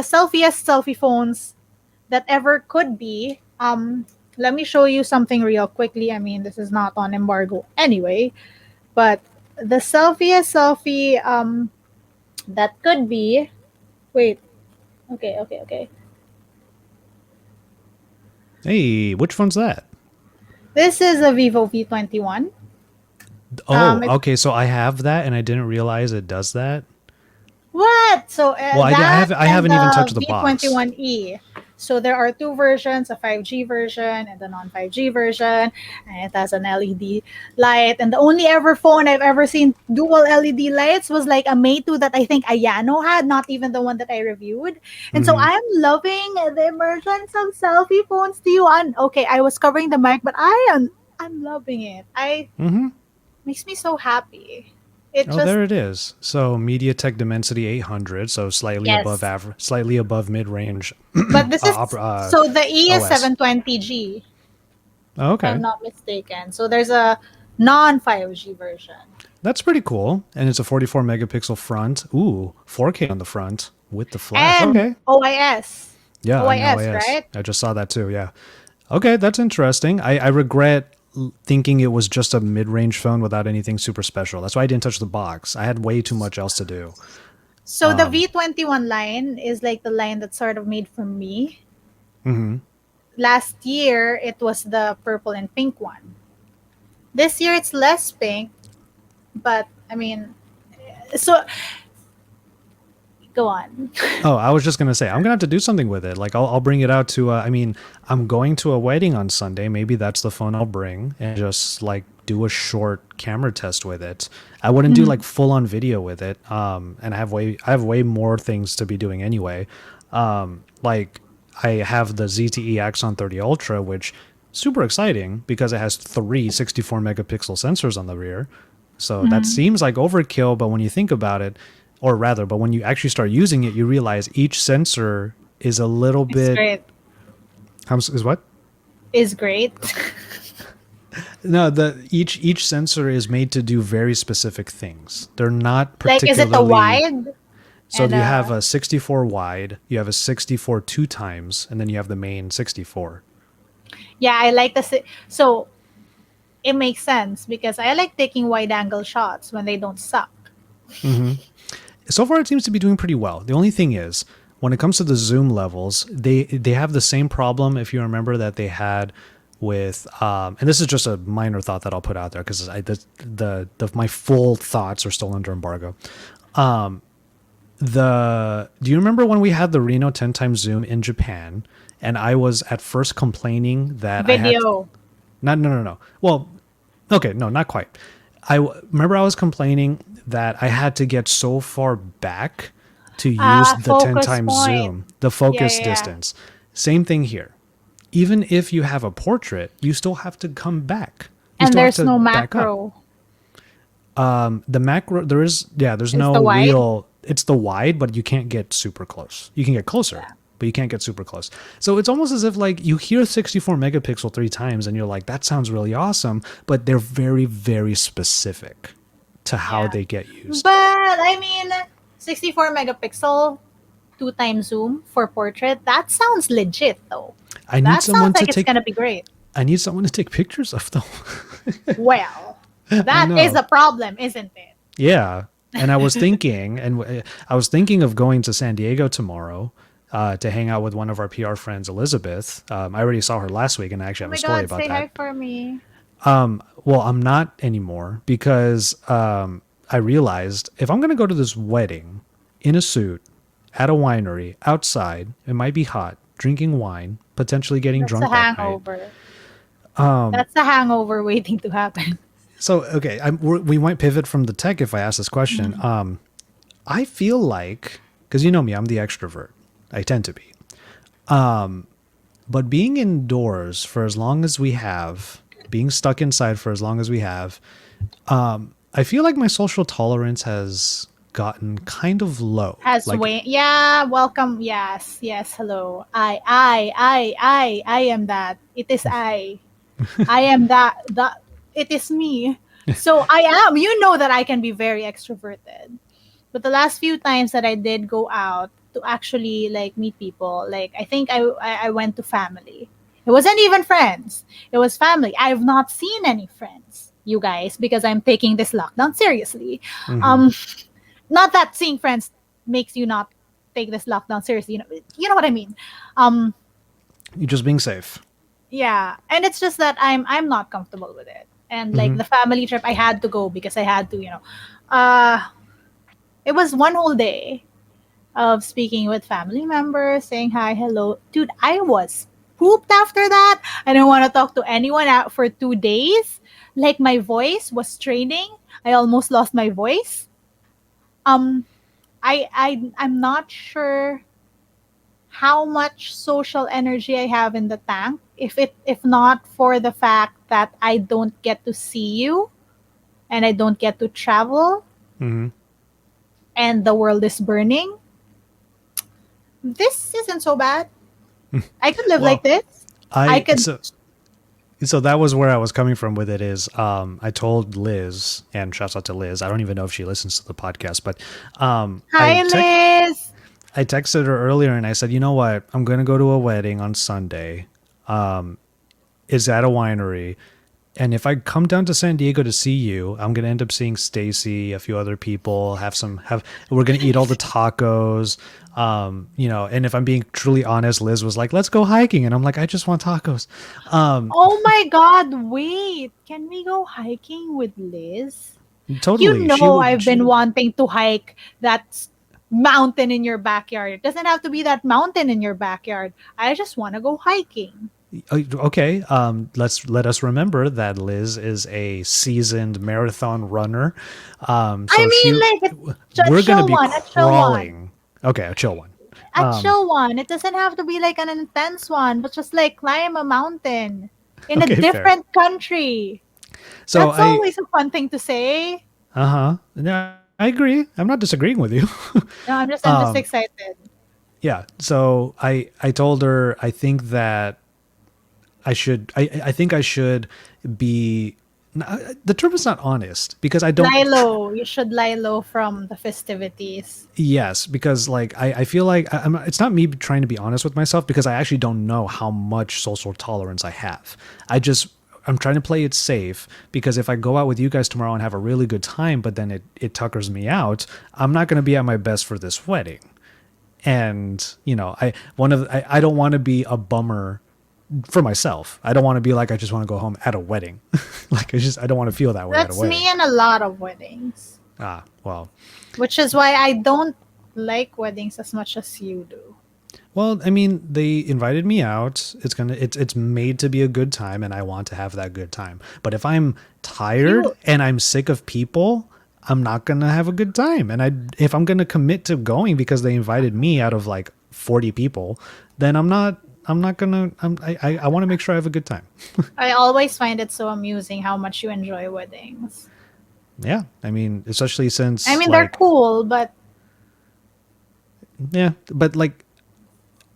selfiest selfie phones that ever could be. Let me show you something real quickly. I mean, this is not on embargo anyway, but the selfiest selfie that could be. Wait. Okay. Hey, which one's that? This is a Vivo V21. Oh, It's okay. So I have that, and I didn't realize it does that. what? So Well, that I and haven't even touched the the box. V21e. So there are two versions, a 5G version and a non 5G version, and it has an LED light. And the only ever phone I've ever seen dual LED lights was like a Mate 2 that I think Ayano had, not even the one that I reviewed. And so I'm loving the emergence of selfie phones. Do you want? Okay, I was covering the mic, but I'm loving it. I makes me so happy. It Oh, just there it is. So MediaTek Dimensity 800, so slightly above yes. average, slightly above mid-range But this is so the E is OS. 720G, Oh, if I'm okay, not mistaken. So there's a non 5G version. that's pretty cool. And it's a 44 megapixel front. Ooh, 4K on the front with the flash. And Okay, OIS. yeah, an OIS, OIS. right? I just saw that too. Yeah. Okay, that's interesting. I regret thinking it was just a mid-range phone without anything super special. That's why I didn't touch the box. I had way too much else to do. So the V21 line is like the line that's sort of made for me. Hmm. Last year it was the purple and pink one. This year it's less pink, but I mean, so go on. Oh, I was just gonna say I'm gonna have to do something with it. Like I'll bring it out to. I mean, I'm going to a wedding on Sunday. Maybe that's the phone I'll bring and just like do a short camera test with it. I wouldn't do like full on video with it. And I have way more things to be doing anyway. Like I have the ZTE Axon 30 Ultra, which super exciting because it has three 64 megapixel sensors on the rear. So that Mhm. seems like overkill, but when you think about it, or rather, but when you actually start using it, you realize each sensor is a little It's bit. great. Is what? Is great. No, the each sensor is made to do very specific things. They're not Like, is it a particularly. wide So and you have a 64 wide, you have a 64 two times, and then you have the main 64. yeah, I like so it makes sense because I like taking wide angle shots when they don't suck. Hmm. So far, it seems to be doing pretty well. The only thing is, when it comes to the zoom levels, they have the same problem. If you remember that they had with, and this is just a minor thought that I'll put out there because my full thoughts are still under embargo. Do you remember when we had the Reno 10 times zoom in Japan, and I was at first complaining that I had Video. not no no no. Well, okay, no, not quite. Remember I was complaining that I had to get so far back to use the 10 Focus times point. zoom, the Yeah, focus yeah, yeah. distance. Same thing here. Even if you have a portrait, you still have to come back. You And still have there's to no back up. macro. The macro there is, yeah, there's It's no the wide. real, it's the wide, but you can't get super close. You can get closer, Yeah. but you can't get super close. So it's almost as if like you hear 64 megapixel three times and you're like, that sounds really awesome, but they're very, very specific to how Yeah. they get used. But I mean, 64 megapixel, two times zoom for portrait. That sounds legit though. I need That sounds someone to like it's take gonna be great. I need someone to take pictures of them. Well, I that is know. a problem, isn't it? Yeah. And I was thinking of going to San Diego tomorrow to hang out with one of our PR friends, Elizabeth. I already saw her last week, and I actually Oh have a my story god, about say hi that. for me. Well, I'm not anymore because I realized if I'm going to go to this wedding in a suit at a winery outside, it might be hot, drinking wine, potentially getting That's a drunk that night. hangover. That's a hangover waiting to happen. So, okay, we might pivot from the tech if I ask this question. I feel like, because you know me, I'm the extrovert. I tend to be. But being indoors for as long as we have, being stuck inside for as long as we have, I feel like my social tolerance has gotten kind of low. Has Like, way yeah, welcome. Yes, yes, hello. I am that. It is I. I am that it is me. So I am. You know that I can be very extroverted. But the last few times that I did go out to actually like meet people, like I think I went to family. It wasn't even friends. It was family. I have not seen any friends, you guys, because I'm taking this lockdown seriously. mhm, Um, not that seeing friends makes you not take this lockdown seriously. You know what I mean. Um, you're just being safe. yeah, and it's just that I'm not comfortable with it. And like Hmm. the family trip, I had to go because I had to. Uh, it was one whole day of speaking with family members, saying hi, hello. Dude, I was pooped after that. I didn't want to talk to anyone out for 2 days. Like my voice was straining. I almost lost my voice. Um, I'm not sure how much social energy I have in the tank. If not for the fact that I don't get to see you and I don't get to travel. Hmm. and the world is burning, this isn't so bad. I could live like Well, this. I I could. so that was where I was coming from with it is I told Liz, and shouts out to Liz. I don't even know if she listens to the podcast, but um I Hi, tech Liz. I texted her earlier and I said, "You know what? I'm going to go to a wedding on Sunday. Is at a winery. And if I come down to San Diego to see you, I'm gonna end up seeing Stacy, a few other people, have we're gonna eat all the tacos. And if I'm being truly honest, Liz was like, let's go hiking. And I'm like, I just want tacos. Oh my God! Wait, can we go hiking with Liz? You Totally. She know, would I've been wanting to hike that mountain in your backyard. It doesn't have to be that mountain in your backyard. I just want to go hiking. okay. Let us remember that Liz is a seasoned marathon runner. I So mean, she like a we're gonna chill be one, a chill one, crawling. Okay, a chill one. a chill one. It doesn't have to be like an intense one, but just like climb a mountain in a Okay, fair. different country. So That's I always a fun thing to say. Uh-huh. No, I agree. I'm not disagreeing with you. No, I'm just excited. Yeah. So I told her I think that I think I should be the term is not honest because I don't Lie low. You should lie low from the festivities. yes, because like I feel like it's not me trying to be honest with myself because I actually don't know how much social tolerance I have. I'm trying to play it safe because if I go out with you guys tomorrow and have a really good time, but then it tuckers me out, I'm not going to be at my best for this wedding. And I don't want to be a bummer for myself. I don't want to be like I just want to go home at a wedding. Like I don't want to feel that way at a That's wedding. me in a lot of weddings, Ah, well, which is why I don't like weddings as much as you do. Well, I mean, they invited me out. It's made to be a good time and I want to have that good time. But if I'm tired You, and I'm sick of people, I'm not going to have a good time. And if I'm going to commit to going because they invited me out of like 40 people, then I'm not going to I want to make sure I have a good time. I always find it so amusing how much you enjoy weddings. Yeah. I mean, especially I since mean, they're like cool, but yeah, but like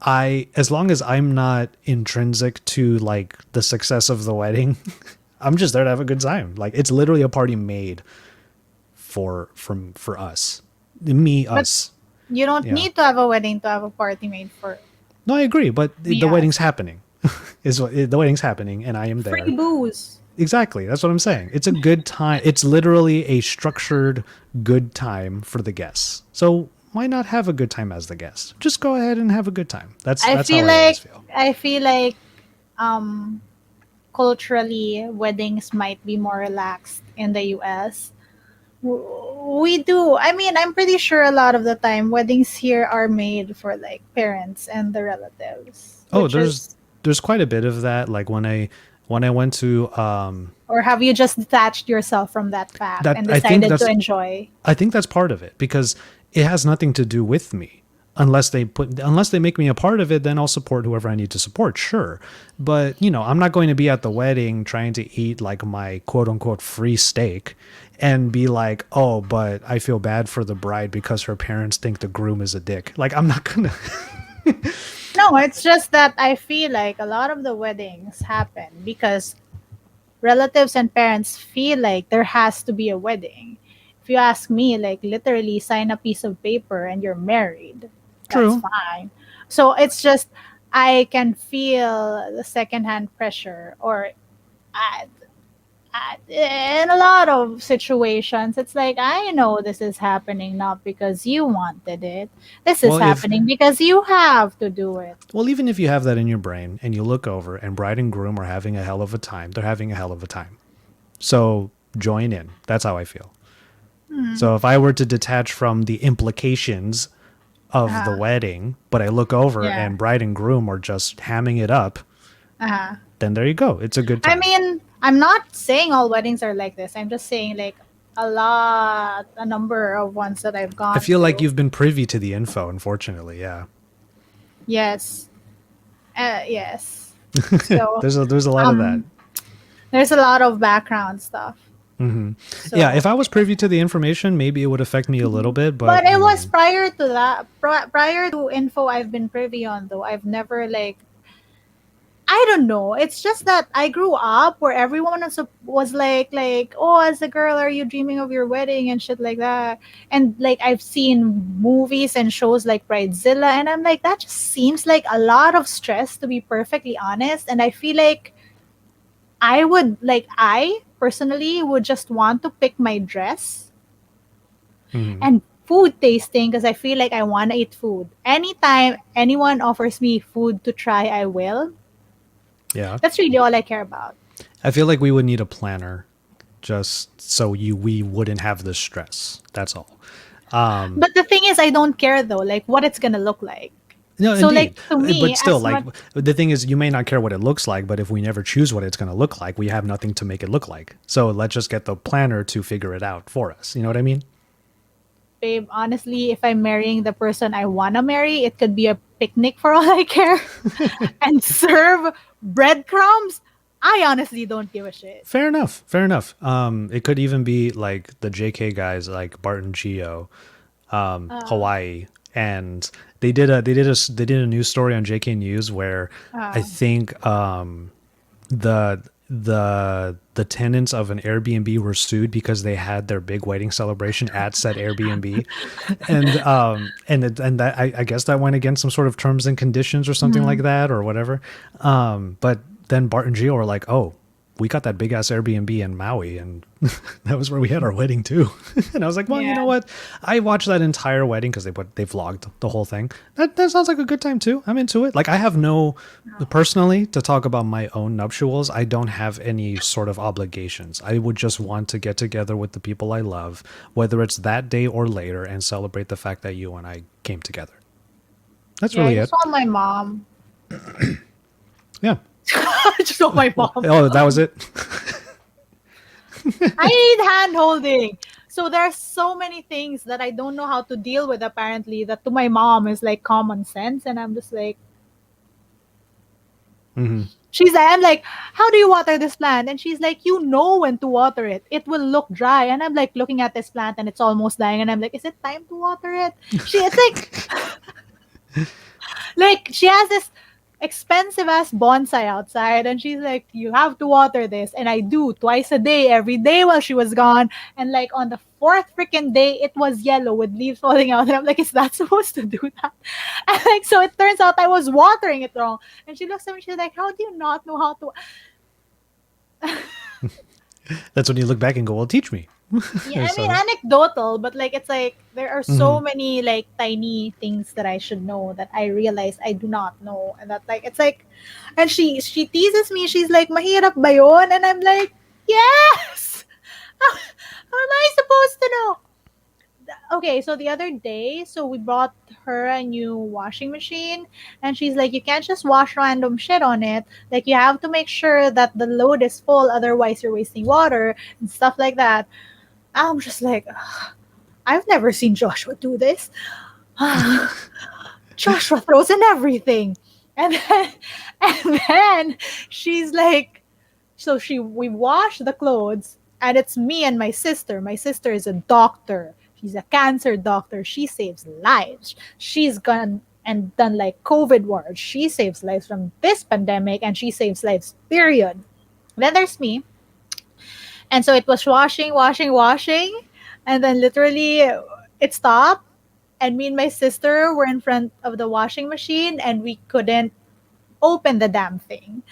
I as long as I'm not intrinsic to like the success of the wedding, I'm just there to have a good time. Like it's literally a party made for us. Me but us. you don't Yeah. need to have a wedding to have a party made for No, I agree, but me the wedding's us. happening. The wedding's happening and I am Free there. booze. Exactly. That's what I'm saying. It's a good time. It's literally a structured good time for the guests. So why not have a good time as the guest? Just go ahead and have a good time. I That's how feel I always like feel. I feel like um culturally weddings might be more relaxed in the US. We do. I mean, I'm pretty sure a lot of the time weddings here are made for like parents and the relatives, Oh, which is there's quite a bit of that. Like when I went to or have you just detached yourself from that fact that and decided to enjoy? I think that's part of it because it has nothing to do with me. Unless they make me a part of it, then I'll support whoever I need to support, sure. But, I'm not going to be at the wedding trying to eat like my quote unquote free steak and be like, "Oh, but I feel bad for the bride because her parents think the groom is a dick." Like I'm not going to No, it's just that I feel like a lot of the weddings happen because relatives and parents feel like there has to be a wedding. If you ask me, like literally sign a piece of paper and you're married, that's True. fine. So it's just I can feel the secondhand pressure, or I, in a lot of situations, it's like I know this is happening not because you wanted it. This is Well, if happening because you have to do it. Well, even if you have that in your brain and you look over and bride and groom are having a hell of a time, they're having a hell of a time. So join in. That's how I feel. Hmm. So if I were to detach from the implications of the Uh-huh. wedding, but I look over Yeah. and bride and groom are just hamming it up, Uh-huh. then there you go. It's a good I time. mean, I'm not saying all weddings are like this. I'm just saying like a number of ones that I've I gone feel like to. you've been privy to the info, unfortunately. Yeah. Yes. Yes. So There's a lot of that. um there's a lot of background stuff. Yeah, if So, I was privy to the information, maybe it would affect me a little mhm. bit, But but it was prior to that, prior to info I've been privy on, though. I've never, like, I don't know. It's just that I grew up where everyone was like, oh, as a girl, are you dreaming of your wedding and shit like that? And like I've seen movies and shows like Bridezilla, and I'm like, that just seems like a lot of stress, to be perfectly honest. And I feel like I personally would just want to pick my dress mhm, and food tasting because I feel like I want to eat food. Anytime anyone offers me food to try, I will. yeah. That's really all I care about. I feel like we would need a planner just so we wouldn't have the stress. That's all. But the thing is, I don't care though, like what it's gonna look like. No, So, like indeed. to me, But still, as like much the thing is, you may not care what it looks like, but if we never choose what it's going to look like, we have nothing to make it look like. So let's just get the planner to figure it out for us. You know what I mean? babe, honestly, if I'm marrying the person I wanna marry, it could be a picnic for all I care, and serve breadcrumbs. I honestly don't give a shit. Fair enough. Fair enough. It could even be like the JK guys, like Bart and Geo, Uh, Hawaii, and they did a news story on JK News where I uh, think the tenants of an Airbnb were sued because they had their big wedding celebration at said Airbnb, and that I guess that went against some sort of terms and conditions or something like mhm. that or whatever. But then Bart and Gio were like, oh, we got that big ass Airbnb in Maui, and that was where we had our wedding too. And I was like, well, you Yeah. know what? I watched that entire wedding because they vlogged the whole thing. That sounds like a good time too. I'm into it. Like I have no personally to talk about my own nuptials. I don't have any sort of obligations. I would just want to get together with the people I love, whether it's that day or later, and celebrate the fact that you and I came together. That's Yeah, I really just it. want my mom. Yeah. I just want my mom. Oh, that was it. I need hand holding. So there's so many things that I don't know how to deal with apparently that to my mom is like common sense, and I'm just like, I'm like, how do you water this plant? And she's like, you know when to water it. It will look dry. And I'm like looking at this plant and it's almost dying. And I'm like, is it time to water it? It's like she has this expensive ass bonsai outside and she's like, you have to water this. And I do twice a day, every day while she was gone. And like on the fourth freaking day, it was yellow with leaves falling out. And I'm like, is that supposed to do that? And like, so it turns out I was watering it wrong. And she looks at me, she's like, how do you not know how to? That's when you look back and go, well, teach me. Yeah, I mean So, anecdotal, but like it's like there are so many like tiny things that I should know that I realize I do not know, and that like it's like, and she teases me. She's like, "Mahirap ba yon?" And I'm like, "Yes." How am I supposed to know? Okay, so the other day, so we brought her a new washing machine, and she's like, "You can't just wash random shit on it. Like you have to make sure that the load is full, otherwise you're wasting water and stuff like that." I'm just like, I've never seen Joshua do this. Joshua throws in everything. And then, and then she's like, so we wash the clothes and it's me and my sister. My sister is a doctor. She's a cancer doctor. She saves lives. She's gone and done like COVID wards. She saves lives from this pandemic and she saves lives, period. Then there's me. And so it was washing, washing, washing. And then literally it stopped. And me and my sister were in front of the washing machine and we couldn't open the damn thing.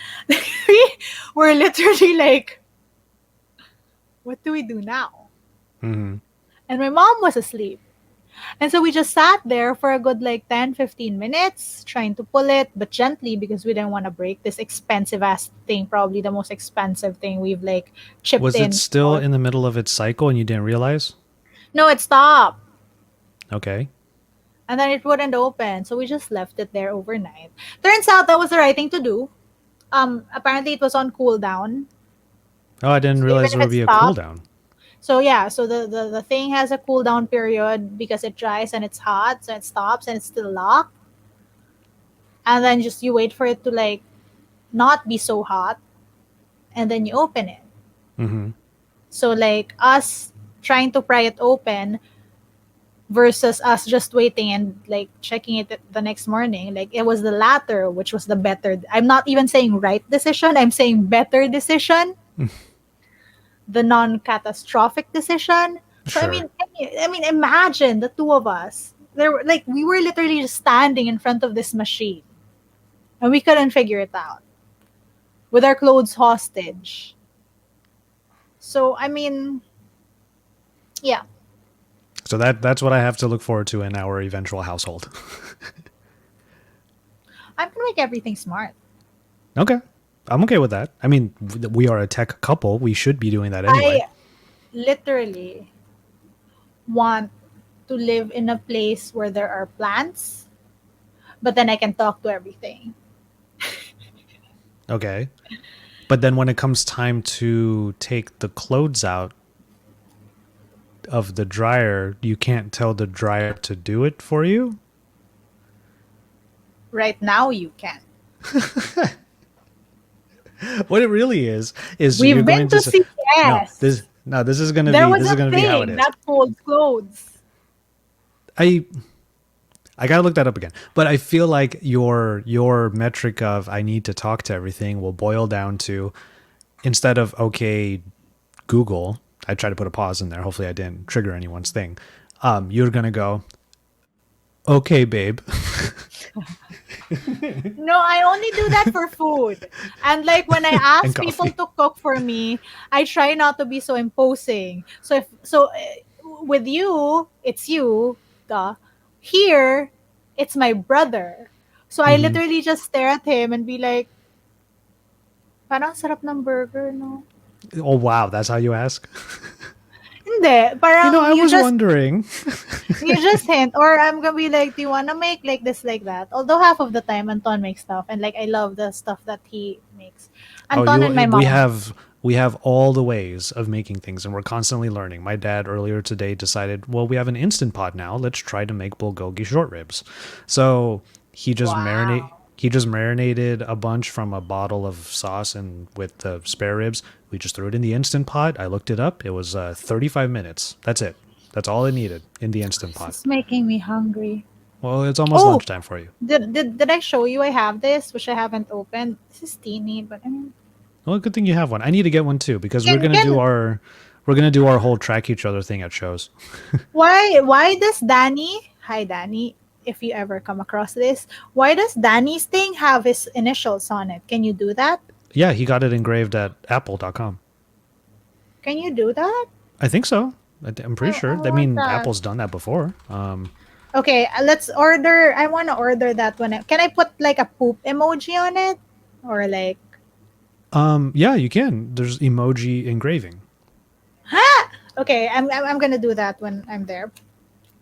We were literally like, what do we do now? And my mom was asleep. And so we just sat there for a good like 10-15 minutes trying to pull it, but gently because we didn't want to break this expensive ass thing, probably the most expensive thing we've like chipped was it in still for. in the middle of its cycle and you didn't realize? No, it stopped. Okay. And then it wouldn't open. So we just left it there overnight. Turns out that was the right thing to do. Apparently it was on cooldown. Oh, I didn't So even realize if there would it be a stopped, cooldown. so yeah, so the thing has a cooldown period because it dries and it's hot, so it stops and it's still locked. And then just you wait for it to like not be so hot and then you open it. So like us trying to pry it open versus us just waiting and like checking it the next morning. Like it was the latter, which was the better. I'm not even saying right decision. I'm saying better decision, the non-catastrophic decision. So Sure. I mean, imagine the two of us. There were like we were literally just standing in front of this machine, and we couldn't figure it out with our clothes hostage. So I mean, yeah, So that's what I have to look forward to in our eventual household. I'm gonna make everything smart. Okay. I'm okay with that. I mean, we are a tech couple. We should be doing that anyway. I literally want to live in a place where there are plants, but then I can talk to everything. Okay. But then when it comes time to take the clothes out of the dryer, you can't tell the dryer to do it for you? Right now, you can. What it really is you're We've going been to to say, no, CVS. this is going to There be was a how it thing is. that folds clothes. I I gotta look that up again. But I feel like your metric of I need to talk to everything will boil down to, instead of okay Google, I tried to put a pause in there. Hopefully I didn't trigger anyone's thing. You're gonna go, okay, babe. No, I only do that for food. And like when I And ask people coffee. to cook for me, I try not to be so imposing. So if so with you, it's you, duh. Here, it's my brother. So I Hmm. literally just stare at him and be like, parang sarap ng burger, no? Oh wow, that's how you ask. Hindi, parang I was wondering. you just hint, or I'm gonna be like, do you wanna make like this, like that? Although half of the time Anton makes stuff, and like I love the stuff that he makes. Oh, Anton and my mom. we have all the ways of making things, and we're constantly learning. My dad earlier today decided, well, we have an instant pot now. Let's try to make bulgogi short ribs. So Wow. he just marinated a bunch from a bottle of sauce, and with the spare ribs, we just threw it in the instant pot. I looked it up. It was 35 minutes. That's it. That's all it needed in the instant This pot. is making me hungry. Well, it's almost Oh, lunchtime for you. did I show you I have this, which I haven't opened? This is teeny, but I mean, Well, good thing you have one. I need to get one too because can we're gonna do our whole track each other thing at shows. why does Danny? Hi, Danny. If you ever come across this, why does Danny's thing have his initials on it? Can you do that? Yeah, he got it engraved at apple.com. Can you do that? I think so. I'm pretty I sure. I want mean, that. Apple's done that before. Okay, let's order. I want to order that one. Can I put like a poop emoji on it? Or like, Yeah, you can. There's emoji engraving. okay, I'm gonna do that when I'm there.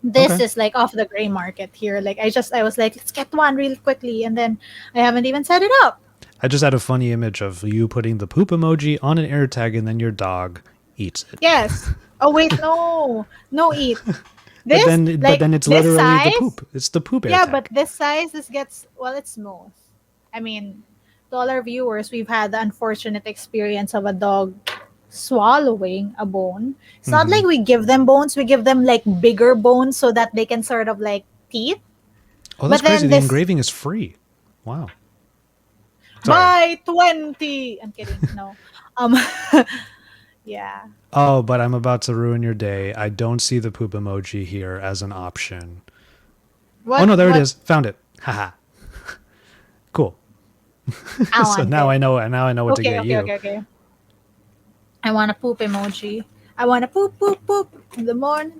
This Okay. is like off the gray market here. Like I was like, let's get one real quickly, and then I haven't even set it up. I just had a funny image of you putting the poop emoji on an air tag and then your dog eats it. Yes. Oh wait, no, no eat. But This like then it's this literally the size. poop. It's the poop air Yeah, but tag. this size, this gets well. It's smooth. I mean, to all our viewers, we've had the unfortunate experience of a dog swallowing a bone. It's not Hmm. like we give them bones, we give them like bigger bones so that they can sort of like teeth. Oh, that's But crazy. then The this engraving is free. Wow. Sorry. by 20. I'm kidding. No. Um yeah. Oh, but I'm about to ruin your day. I don't see the poop emoji here as an option. Oh no, there it What is. Found it. Haha. Cool. I So want it. now I know what to Okay, get okay, you. okay, okay. I want a poop emoji. I want to poop, poop, poop in the morning.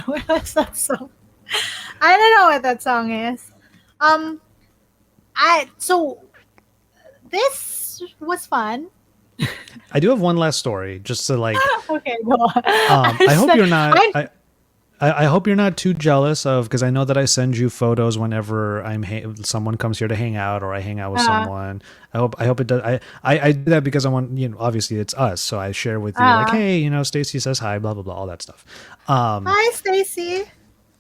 What was that song? I don't know what that song is. Um, I so this was fun. I do have one last story, just to like. Okay, go on. I hope you're not. I I hope you're not too jealous of, because I know that I send you photos whenever someone comes here to hang out or I hang out with uh, someone. I hope it does. I do that because I want, obviously it's us, so I share with you like, uh, hey, Stacy says hi, blah blah blah, all that stuff. hi, Stacy.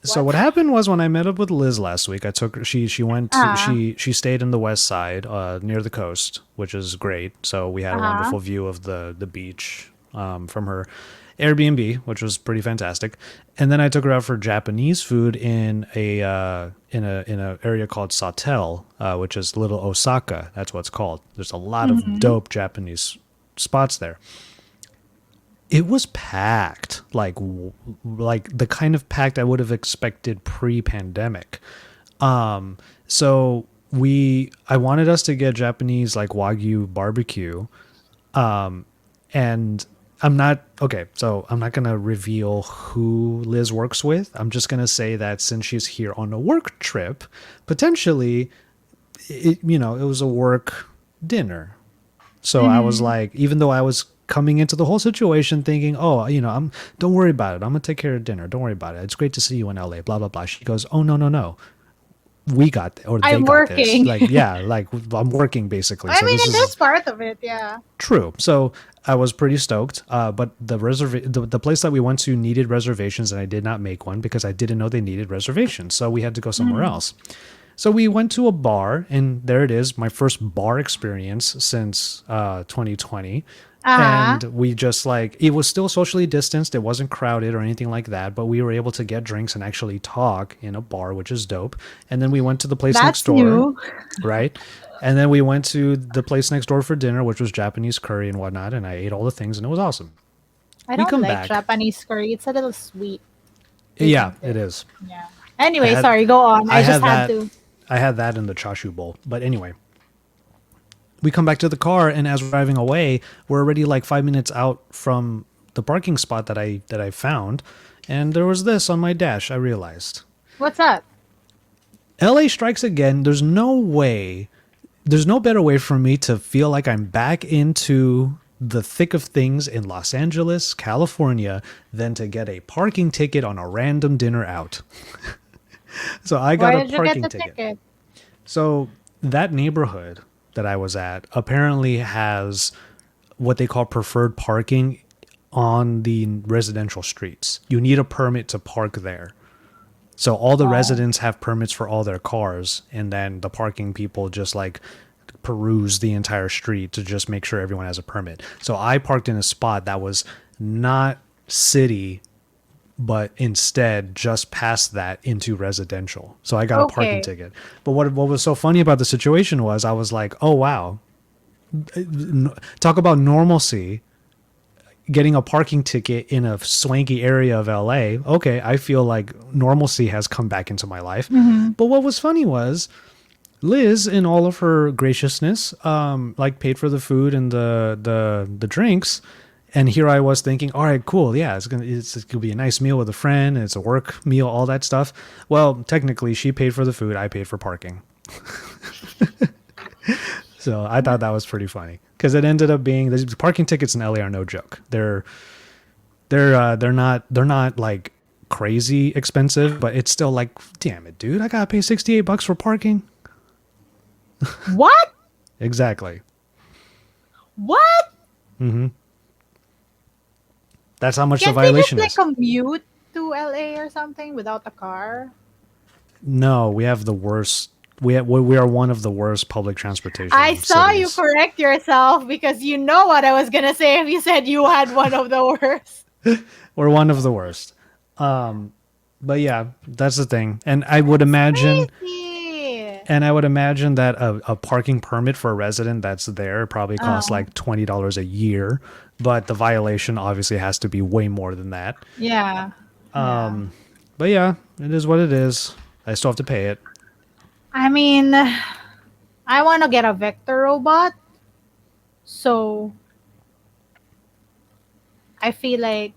So What? what happened was, when I met up with Liz last week, I took her. She went to, Uh, she stayed in the west side, near the coast, which is great. So we had a uh, wonderful view of the beach. from her Airbnb, which was pretty fantastic. And then I took her out for Japanese food in a area called Sawtell, which is Little Osaka. That's what it's called. There's a lot of Mm-hmm. dope Japanese spots there. It was packed, like the kind of packed I would have expected pre-pandemic. So I wanted us to get Japanese like Wagyu barbecue, and I'm not okay. So I'm not gonna reveal who Liz works with. I'm just gonna say that since she's here on a work trip, potentially, it was a work dinner. So I was Mm-hmm. like, even though I was coming into the whole situation thinking, oh, don't worry about it. I'm gonna take care of dinner. Don't worry about it. It's great to see you in LA. Blah blah blah. She goes, oh, no, no, no, we got or they I'm got this. working. Like, yeah, like I'm working basically. I So mean, this it is is part of it, yeah. true. So I was pretty stoked. But the place that we went to needed reservations, and I did not make one because I didn't know they needed reservations. So we had to go somewhere Mm. else. So we went to a bar, and there it is, my first bar experience since 2020. Uh-huh. And we just like, it was still socially distanced. It wasn't crowded or anything like that, but we were able to get drinks and actually talk in a bar, which is dope. And then we went to the place next That's door, new. right? And then we went to the place next door for dinner, which was Japanese curry and whatnot. And I ate all the things, and it was awesome. I We don't come like back. Japanese curry. It's a little sweet, Yeah, isn't it it? is. Yeah. I Anyway, had, sorry, go on. I I just had had that. to. I had that in the chashu bowl. But anyway, we come back to the car, and as we're driving away, we're already like 5 minutes out from the parking spot that I found, and there was this on my dash. I realized What's up? LA strikes again. There's no better way for me to feel like I'm back into the thick of things in Los Angeles, California, than to get a parking ticket on a random dinner out. So I got Why a did you get parking the ticket. ticket? So that neighborhood that I was at apparently has what they call preferred parking on the residential streets. You need a permit to park there. So all the Oh. residents have permits for all their cars, and then the parking people just like peruse the entire street to just make sure everyone has a permit. So I parked in a spot that was not city, but instead just past that into residential. So I got a parking Okay. ticket. But what was so funny about the situation was I was like, oh wow, talk about normalcy. Getting a parking ticket in a swanky area of LA. Okay, I feel like normalcy has come back into my life. Mm-hmm. But what was funny was Liz, in all of her graciousness, like paid for the food and the drinks. And here I was thinking, all right, cool, yeah, it's gonna be a nice meal with a friend. It's a work meal, all that stuff. Well, technically, she paid for the food. I paid for parking. So I thought that was pretty funny because it ended up being the parking tickets in LA are no joke. They're not like crazy expensive, but it's still like, damn it, dude, I gotta pay $68 for parking. What? Exactly. What? That's how much the Can't we just violation like is. commute to LA or something without a car? No, we have the worst. We are one of the worst public I transportation saw you cities. correct yourself because you know what I was gonna say if you said you had one of the worst. We're one of the worst. But yeah, that's the thing. That's crazy. And I would imagine that a parking permit for a resident that's there probably costs Uh, like $20 a year, but the violation obviously has to be way more than that. yeah. Yeah. But yeah, it is what it is. I still have to pay it. I mean, I want to get a vector robot, so I feel like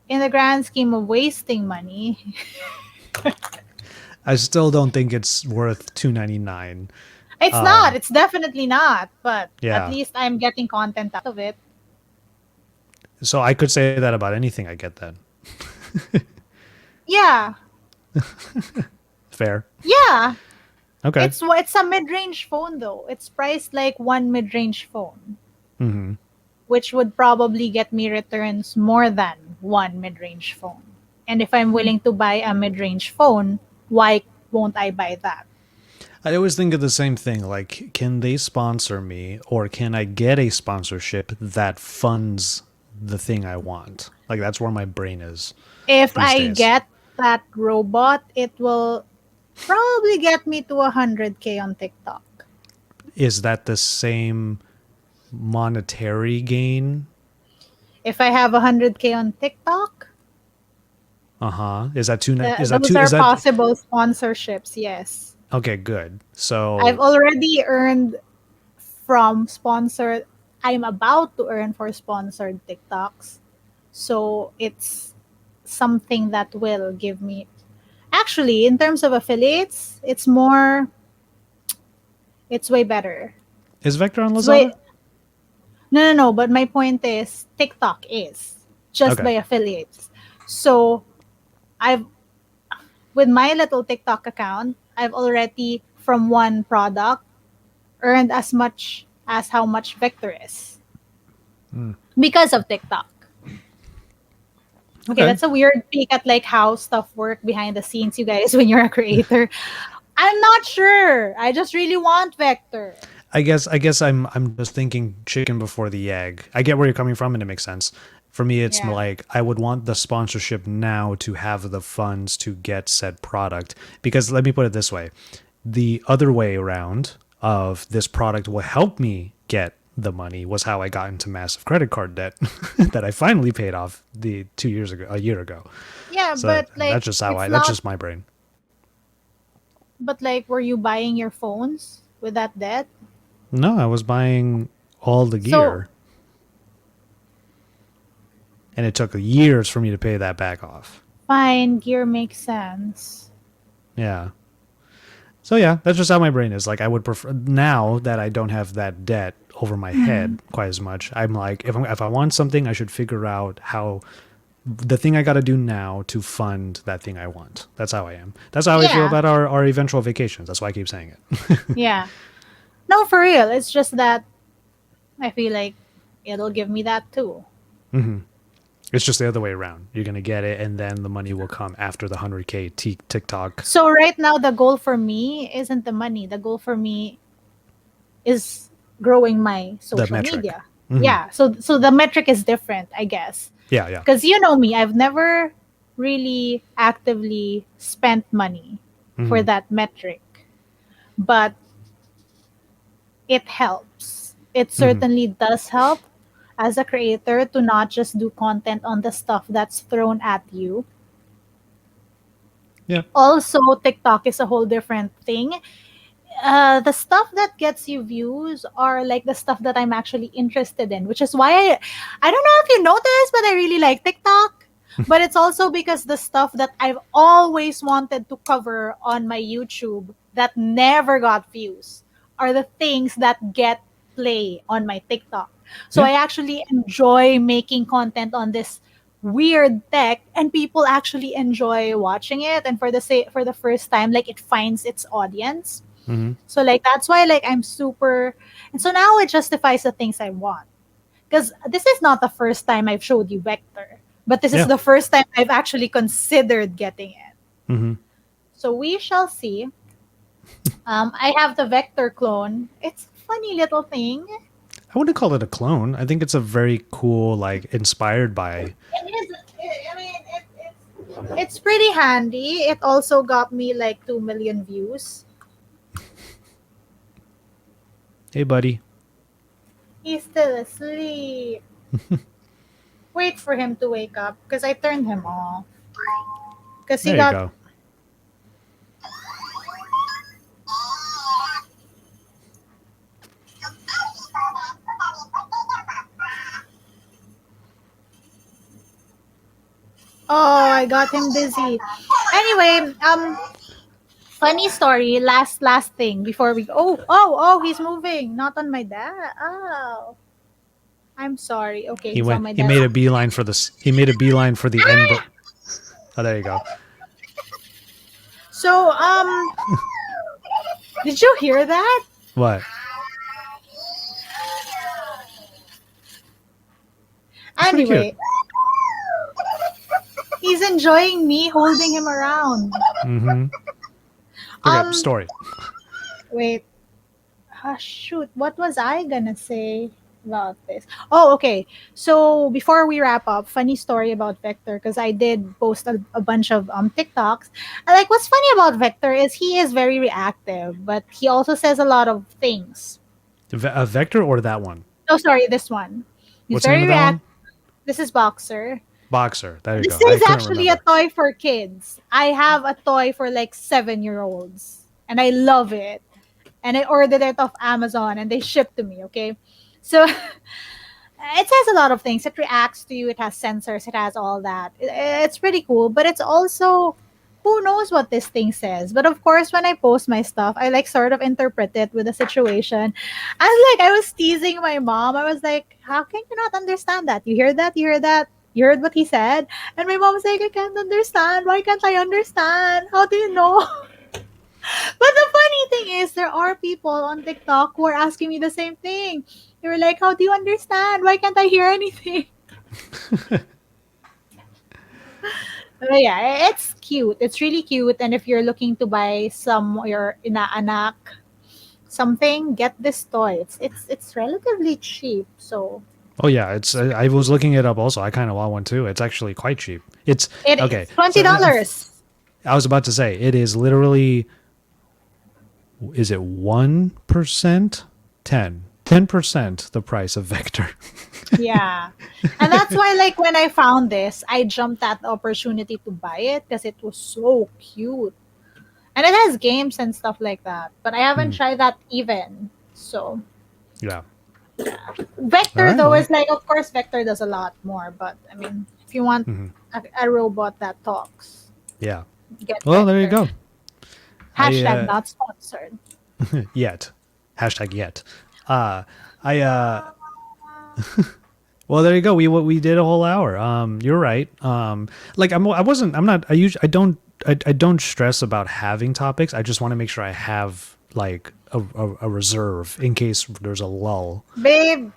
in the grand scheme of wasting money, I still don't think it's worth $299. it's not. It's definitely not. But at Yeah. least I'm getting content out of it. So I could say that about anything I get then. Yeah. Fair. Yeah. Okay. It's a mid-range phone though. It's priced like one mid-range phone, which would probably get me returns more than one mid-range phone. And if I'm willing to buy a mid-range phone, why won't I buy that? I always think of the same thing. Like, can they sponsor me, or can I get a sponsorship that funds the thing I want? Like, that's where my brain is If these I days. get that robot, it will probably get me to 100K on TikTok. Is that the same monetary gain? If I have 100K on TikTok, Uh huh. Is that two? Is that those two? Is are that possible sponsorships, yes. okay? Good. I've So already earned from sponsored, I'm about to earn for sponsored TikToks. So it's something that will give me. Actually, in terms of affiliates, it's way better. is Vector on It's way, Lazada? no, but my point is TikTok is just Okay. by affiliates. So I've, with my little TikTok account, I've already from one product earned as much as how much Vector is because of TikTok. Okay, Okay. that's a weird peek at like how stuff work behind the scenes, you guys, when you're a creator. I'm not sure. I just really want Vector. I guess I'm just thinking chicken before the egg. I get where you're coming from and it makes sense. For me it's Yeah. like I would want the sponsorship now to have the funds to get said product because let me put it this way. The other way around of this product will help me get the money was how I got into massive credit card debt that I finally paid off the 2 years ago, a year ago. Yeah, So but like it's that's not, just my brain. but like were you buying your phones with that debt? No, I was buying all the So gear and it took years for me to pay that back off. fine, gear makes sense. Yeah. So yeah, that's just how my brain is. Like I would prefer now that I don't have that debt over my Hmm. head quite as much. I'm like if I want something, I should figure out how the thing I got to do now to fund that thing I want. That's how I am. That's how I feel Yeah, about our eventual vacations. That's why I keep saying it. yeah. No, for real. It's just that I feel like it'll give me that too. It's just the other way around. You're gonna get it, and then the money will come after the 100K TikTok, So right now the goal for me isn't the money. The goal for me is growing my the social metric. media. Yeah. So the metric is different, I guess. Yeah, yeah. Because you know me, I've never really actively spent money for that metric, but it helps. It certainly does help as a creator to not just do content on the stuff that's thrown at you. Yeah. Also, TikTok is a whole different thing. The stuff that gets you views are like the stuff that I'm actually interested in, which is why I don't know if you noticed, but I really like TikTok. But it's also because the stuff that I've always wanted to cover on my YouTube that never got views are the things that get play on my TikTok. So Yeah. I actually enjoy making content on this weird tech and people actually enjoy watching it, and for the first time like it finds its audience. So like that's why like I'm super, and so now it justifies the things I want. Because this is not the first time I've showed you Vector, but this is Yeah. the first time I've actually considered getting it. So we shall see. I have the Vector clone. It's a funny little thing. I wouldn't call it a clone. I think it's a very cool, like inspired by. It is. I mean, it's pretty handy. It also got me like 2 million views. Hey, buddy. He's still asleep. Wait for him to wake up because I turned him off. Because he There you got. go. Oh, I got him dizzy. Anyway, funny story. Last thing before we. Oh, he's moving. Not on my dad. Oh, I'm sorry. Okay, He he's on went. my He dad's. made a beeline for this. He made a beeline for the end. Oh, there you go. So did you hear that? What? It's pretty cute. Anyway, he's enjoying me holding him around. Okay. Um, Story. Wait. Shoot. What was I gonna say about this? Oh, okay. So before we wrap up, funny story about Vector because I did post a bunch of TikToks. And like, what's funny about Vector is he is very reactive, but he also says a lot of things. A vector or that one? Oh, sorry, this one. He's What's the name very of that one? reactive. This is Boxer. Boxer. There you This go. I is couldn't actually a remember. toy for kids. I have a toy for like 7-year-olds, and I love it. And I ordered it off Amazon, and they shipped to me. Okay, so it says a lot of things. It reacts to you. It has sensors. It has all that. It's pretty cool, but it's also who knows what this thing says. But of course, when I post my stuff, I like sort of interpret it with the situation. I was teasing my mom. I was like, "How can you not understand that? You hear that? You hear that? You heard what he said?" And my mom was like, "I can't understand. Why can't I understand? How do you know?" But the funny thing is, there are people on TikTok who are asking me the same thing. They were like, "How do you understand? Why can't I hear anything?" But yeah, it's cute. It's really cute. And if you're looking to buy some your inaanak something, get this toy. It's relatively cheap. So Oh yeah, it's. I was looking it up. Also, I kind of want one too. It's actually quite cheap. It's it okay. is twenty So dollars. I was about to say it is literally. Is it 1%? 10% the price of Vector. Yeah. And that's why like when I found this, I jumped at the opportunity to buy it because it was so cute. And it has games and stuff like that. But I haven't Mhm. tried that even. So Yeah. All Vector right. though Well. is like of course Vector does a lot more, but I mean if you want Mhm. a robot that talks, Yeah. get Well, there you Vector. go. I Hashtag not sponsored. yet. Hashtag yet. Uh I well, there you go. We did a whole hour. You're right. Like I wasn't. I'm not. I usually. I don't stress about having topics. I just want to make sure I have like a reserve in case there's a lull. Babe,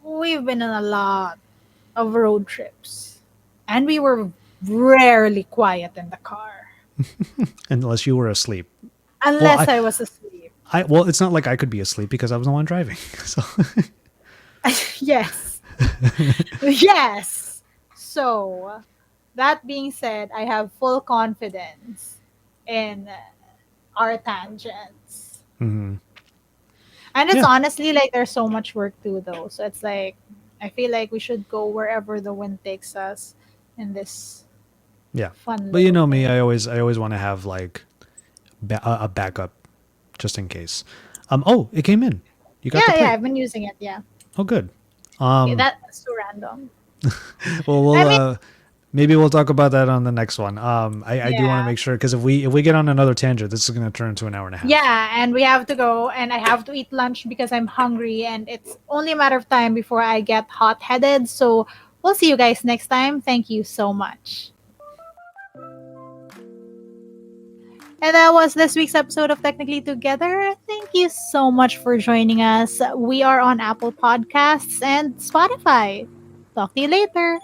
we've been on a lot of road trips. And we were rarely quiet in the car. Unless you were asleep. Well, Unless I was asleep. well, it's not like I could be asleep because I was the one driving. So Yes. Yes. So, that being said, I have full confidence in our tangents. mhm. And it's Yeah, honestly like there's so much work to though. So it's like I feel like we should go wherever the wind takes us in this yeah. fun But you little know me, thing. I always want to have like a backup just in case. Oh, it came in. You got the Yeah, plate. I've been using it. Yeah. Oh, good. Okay, Um, that's so random. well, I mean, maybe we'll talk about that on the next one. I do want to yeah. make sure because if we get on another tangent, this is going to turn into an hour and a half. Yeah, and we have to go and I have to eat lunch because I'm hungry and it's only a matter of time before I get hot-headed. So, we'll see you guys next time. Thank you so much. And that was this week's episode of Technically Together. Thank you so much for joining us. We are on Apple Podcasts and Spotify. Talk to you later.